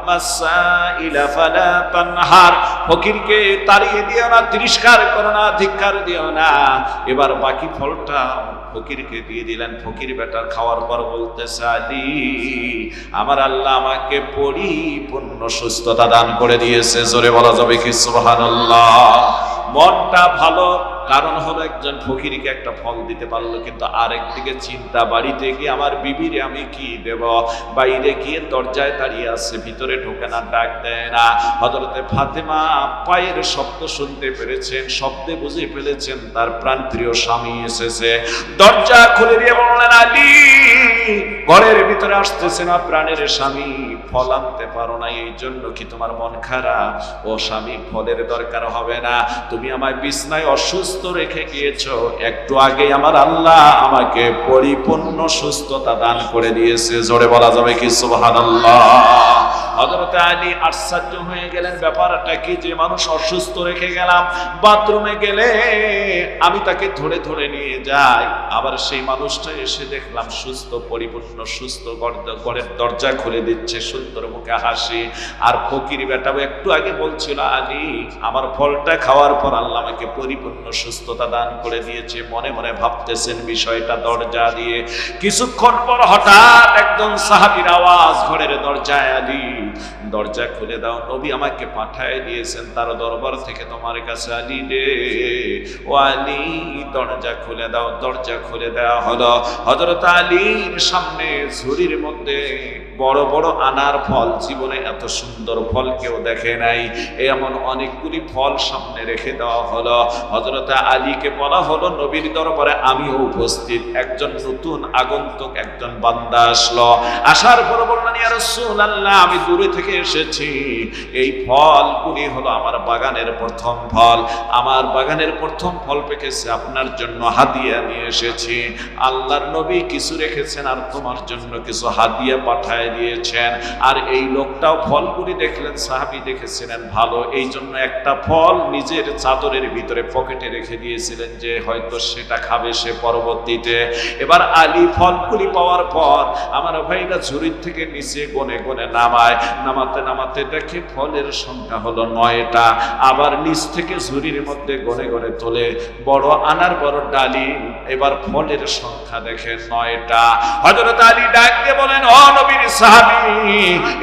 মাসাইলা ফালা তানহার, ফকিরকে তাড়িয়ে দিও না, তিরস্কার করো না, ধিক্কার দিও না। এবার বাকি ফলটা ফকিরকে দিয়ে দিলেন। ফকির বেটার খাওয়ার পর বলতেছে, আলী, আমার আল্লাহ আমাকে পরিপূর্ণ সুস্থতা দান করে দিয়েছে। জোরে বলা যাবে কি সুবহানাল্লাহ। মনটা ভালো, কারণ হলো একজন ফকিরকে একটা ফল দিতে পারলো, কিন্তু আরেকদিকে চিন্তা, বাড়িতে গিয়ে আমার বিবিরে আমি কি দেব? বাইরে গিয়ে দরজায় দাঁড়িয়ে আছে, ভিতরে ঢোকে না, ডাক দেয় না। হযরতে ফাতেমা পায়ের শব্দ শুনতে পেরেছেন, শব্দে বুঝে ফেলেছেন তার প্রাণপ্রিয় স্বামী এসেছে। দরজা খুলে দিয়ে বললেন, আলী, ঘরের ভিতরে আসতেছে না প্রাণের স্বামী, ফল আনতে পারো না, এই জন্য কি তোমার মন খারাপ? ও স্বামী, ফলের দরকার হবে না, তুমি আমায় বিছনায় অসুস্থ রেখে গিয়েছো, একটু আগে আমার আল্লাহ আমাকে পরিপূর্ণ সুস্থতা দান করে দিয়েছে। জোরে বলা যাবে কি সুবহানাল্লাহ। হযরত আলী আশ্চর্য হয়ে গেলেন, ব্যাপারটা কি যে মানুষ অসুস্থ রেখে গেলাম, বাথরুমে গেলে আমি তাকে ধরে ধরে নিয়ে যাই, আবার সেই মানুষটা এসে দেখলাম সুস্থ, পরিপূর্ণ সুস্থ, ঘরের দরজা খুলে দিচ্ছে, সুন্দর মুখে হাসি। আর ফকির বেটাও একটু আগে বলছিল, আলী, আমার ফলটা খাওয়ার পর আল্লাহ আমাকে পরিপূর্ণ সুস্থতা দান করে দিয়েছে, মনে মনে ভাবতেছেন বিষয়টা। দরজা দিয়ে কিছুক্ষণ পর হঠাৎ একজন সাহাবীর আওয়াজ ঘরের দরজায়, আলী, দরজা খুলে দাও, নবী আমাকে পাঠায় দিয়েছেন তার দরবার থেকে তোমার কাছে। আলী রে, ও আলী, দরজা খুলে দাও। দরজা খুলে দেওয়া হলো। হযরত আলীর সামনে ঝুড়ির মধ্যে বড় বড় আনার ফল, জীবনে এত সুন্দর ফল কেউ দেখে নাই, এমন অনেকগুলি ফল সামনে রেখে দেওয়া হলো। হযরত আলীকে বলা হলো, নবীর দরবারে আমিও উপস্থিত, একজন নতুন আগন্তুক, একজন বান্দা আসলো। আসার পর বললেন, ইয়া রাসূলুল্লাহ, আমি দূরে থেকে এসেছি, এই ফলগুলি হলো আমার বাগানের প্রথম ফল, আমার বাগানের প্রথম ফল পেকেছে, আপনার জন্য হাদিয়া নিয়ে এসেছি। আল্লাহর নবী কিছু রেখেছেন আর তোমার জন্য কিছু হাদিয়া পাঠায় দিয়েছেন। আর এই লোকটাও ফলগুলি দেখলেন, সাহাবী দেখেছিলেন ভালো, এই জন্য একটা ফল নিজের চাদরের ভিতরে পকেটে রেখে দিয়েছিলেন, যে হয়তো সেটা খাবে সে পরবর্তীতে। এবার আলী ফলগুলি পাওয়ার পর আমার ভাইরা ঝুড়ির থেকে নিচে গনে গনে নামায়, নামাতে নামাতে দেখে ফলের সংখ্যা হলো 9টা। আবার নিচ থেকে ঝুড়ির মধ্যে গনে গনে তোলে, বড় আনার বড় ডালিম, এবার ফলের সংখ্যা দেখে 9টা। হযরত আলী ডাক দিয়ে বলেন, ও নবীর সাহাবী,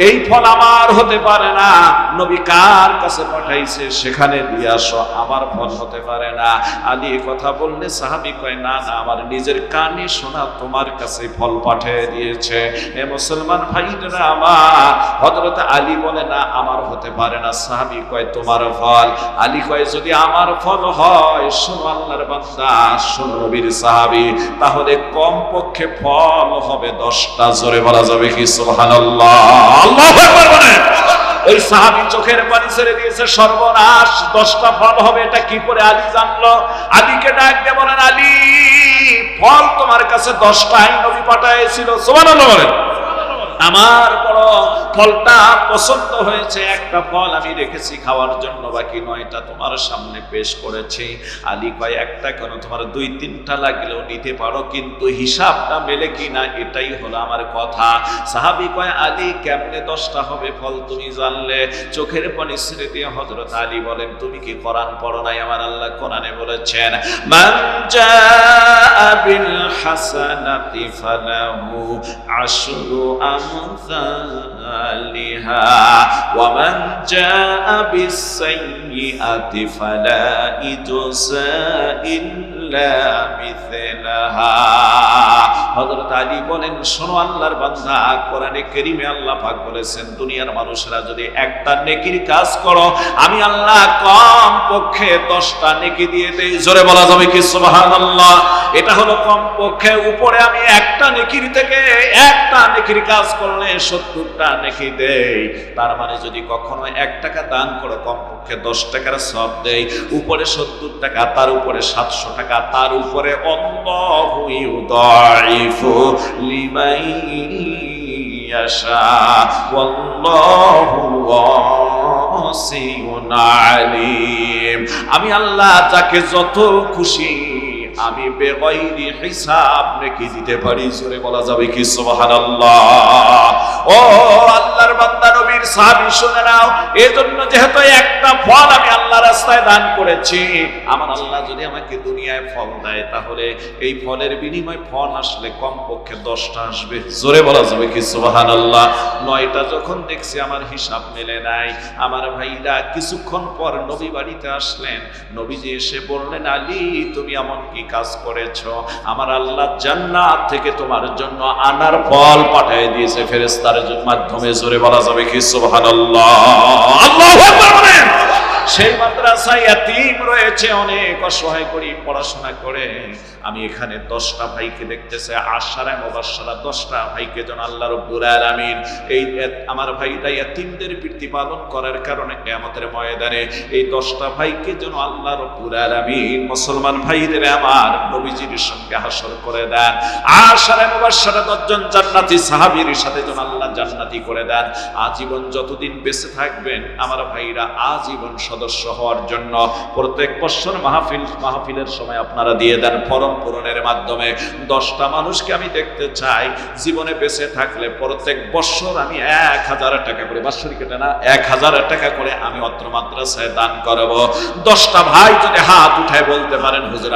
এই ফল আমার হতে পারে না, নবী কার কাছে পাঠাইছে সেখানে দিয়ে আসো, আমার ফল হতে পারে না। আলী এই কথা বললে সাহাবী কয়, না না, আমার নিজের কানে শোনা তোমার কাছে ফল পাঠিয়ে দিয়েছে। এ মুসলমান ভাইরা আমার, হযরত আলী বলে, না আমার হতে পারে না। সাহাবী কয়, তোমার ফল? আলী কয়, যদি আমার ফল হয়, শোনো আল্লাহর বান্দা, শোনো নবীর সাহাবী, তাহলে কমপক্ষে ফল হবে 10টা। জোরে বলা যাবে কি সুবহানাল্লাহ। আল্লাহু আকবার বলেন। ওই সাহাবী চোখের পানি ছেড়ে দিয়েছে, সর্বনাশ, 10টা ফল হবে, এটা কি করে আলী জানলো? আলীকে ডাক দিয়ে বলেন, আলী, ফল তোমার কাছে 10টাই নবী পাঠাইছিল। সুবহানাল্লাহ বলেন। আমার বড় ফলটা পছন্দ হয়েছে, একটা ফল আমি রেখেছি খাওয়ার জন্য, বাকি 9টা তোমার সামনে পেশ করেছি। আলী কয়, একটা কেন, তোমার 2-3টা লাগলেও নিতে পারো, কিন্তু হিসাবটা মেলে কিনা এটাই হলো আমার কথা। সাহাবী কয়, আলী, কেমনে 10টা হবে ফল তুমি জানলে? চোখের পানি ছেড়ে দিয়ে হযরত আলী বলেন, তুমি কি কোরআন পড়ো নাই? আমার আল্লাহ কোরআনে বলেছেন, মান জাআ বিল হাসানাতি ফালাহু আশরু أمثالها ومن جاء بالسيئة فلا يجزى إلا مثلها হযরত আলী বলেন, শোনো আল্লাহর বান্দা, কোরআনে কারীমে আল্লাহ পাক বলেছেন দুনিয়ার মানুষরা যদি একটা নেকির কাজ করো আমি আল্লাহ কম পক্ষে 10টা নেকি দিয়ে দেই। জোরে বলা যাবে কি সুবহানাল্লাহ? এটা হলো কম পক্ষে। উপরে আমি একটা নেকির থেকে একটা নেকির কাজ করলে 70টা নেকি দেই। তার মানে যদি কখনো 1 টাকা দান করো কম পক্ষে 10 টাকার সওয়াব দেই। উপরে 70 টাকা, তার উপরে 700 টাকা, তার উপরে আল্লাহু ইউদাইফু লিমান ইয়াশা ওয়াল্লাহু ওয়াসিউন আলিম। আমি আল্লাহ যাকে যত খুশি আমি বেগাইরি হিসাব নেকি দিতে পারি। জোরে বলা যাবে কি সুবহানাল্লাহ? ও আল্লাহর বান্দা নবীর সাহাবী শুনে নাও, এজন্য যেহেতু একটা ফল আমি আল্লাহর রাস্তায় দান করেছি, আমার আল্লাহ যদি আমাকে দুনিয়ায় ফল দেয় তাহলে এই ফলের বিনিময়ে ফল আসলে কমপক্ষে 10টা আসবে। জোরে বলা যাবে কি সুবহানাল্লাহ? 9টা যখন দেখছি আমার হিসাব মেলে নাই, আমার ভাইরা কিছুক্ষণ পর নবী বাড়িতে আসলেন। নবীজি এসে বললেন, আলী তুমি এমন কি কাজ করেছো? আমার আল্লাহ জান্নাত থেকে তোমার জন্য আনার ফল পাঠিয়ে দিয়েছে ফেরেশতার মাধ্যমে। জোরে বলা যাবে কি সুবহানাল্লাহ? আল্লাহু আকবার বলেন। সেই মাদ্রাসায় ইয়াতীম রয়েছে, অনেক অসহায় করি পড়াশোনা করে। আমি এখানে 10টা ভাইকে দেখতেছে, আশারা মুবাশশারা 10টা ভাইকে যেন আল্লাহ রাব্বুল আলামিন এই আমার ভাইরা ইয়াতীমদের প্রতিপালন করার কারণে কিয়ামতের ময়দানে এই 10টা ভাইকে যেন আল্লাহ রাব্বুল আলামিন মুসলমান ভাইদের আমার নবীজির সঙ্গে হাসর করে দেন। আশারা মুবাশশারা 10 জন জান্নাতি সাহাবীর সাথে যেন আল্লাহ জান্নাতি করে দেন। আজীবন যতদিন বেঁচে থাকবেন আমার ভাইরা আজীবন সদস্য হওয়ার জন্য প্রত্যেক বছর মাহফিলের সময় আপনারা দিয়ে দেন ফরম পূরণের মাধ্যমে। 10টা মানুষকে আমি দেখতে চাই জীবনে বেঁচে থাকলে প্রত্যেক বছর আমি 1000 টাকা করে, বাৎসরিক এটা না, 1000 টাকা করে আমি অত্র মাদ্রাসায় দান করব। 10টা ভাই যদি হাত উঠায় বলতে পারেন হুজুর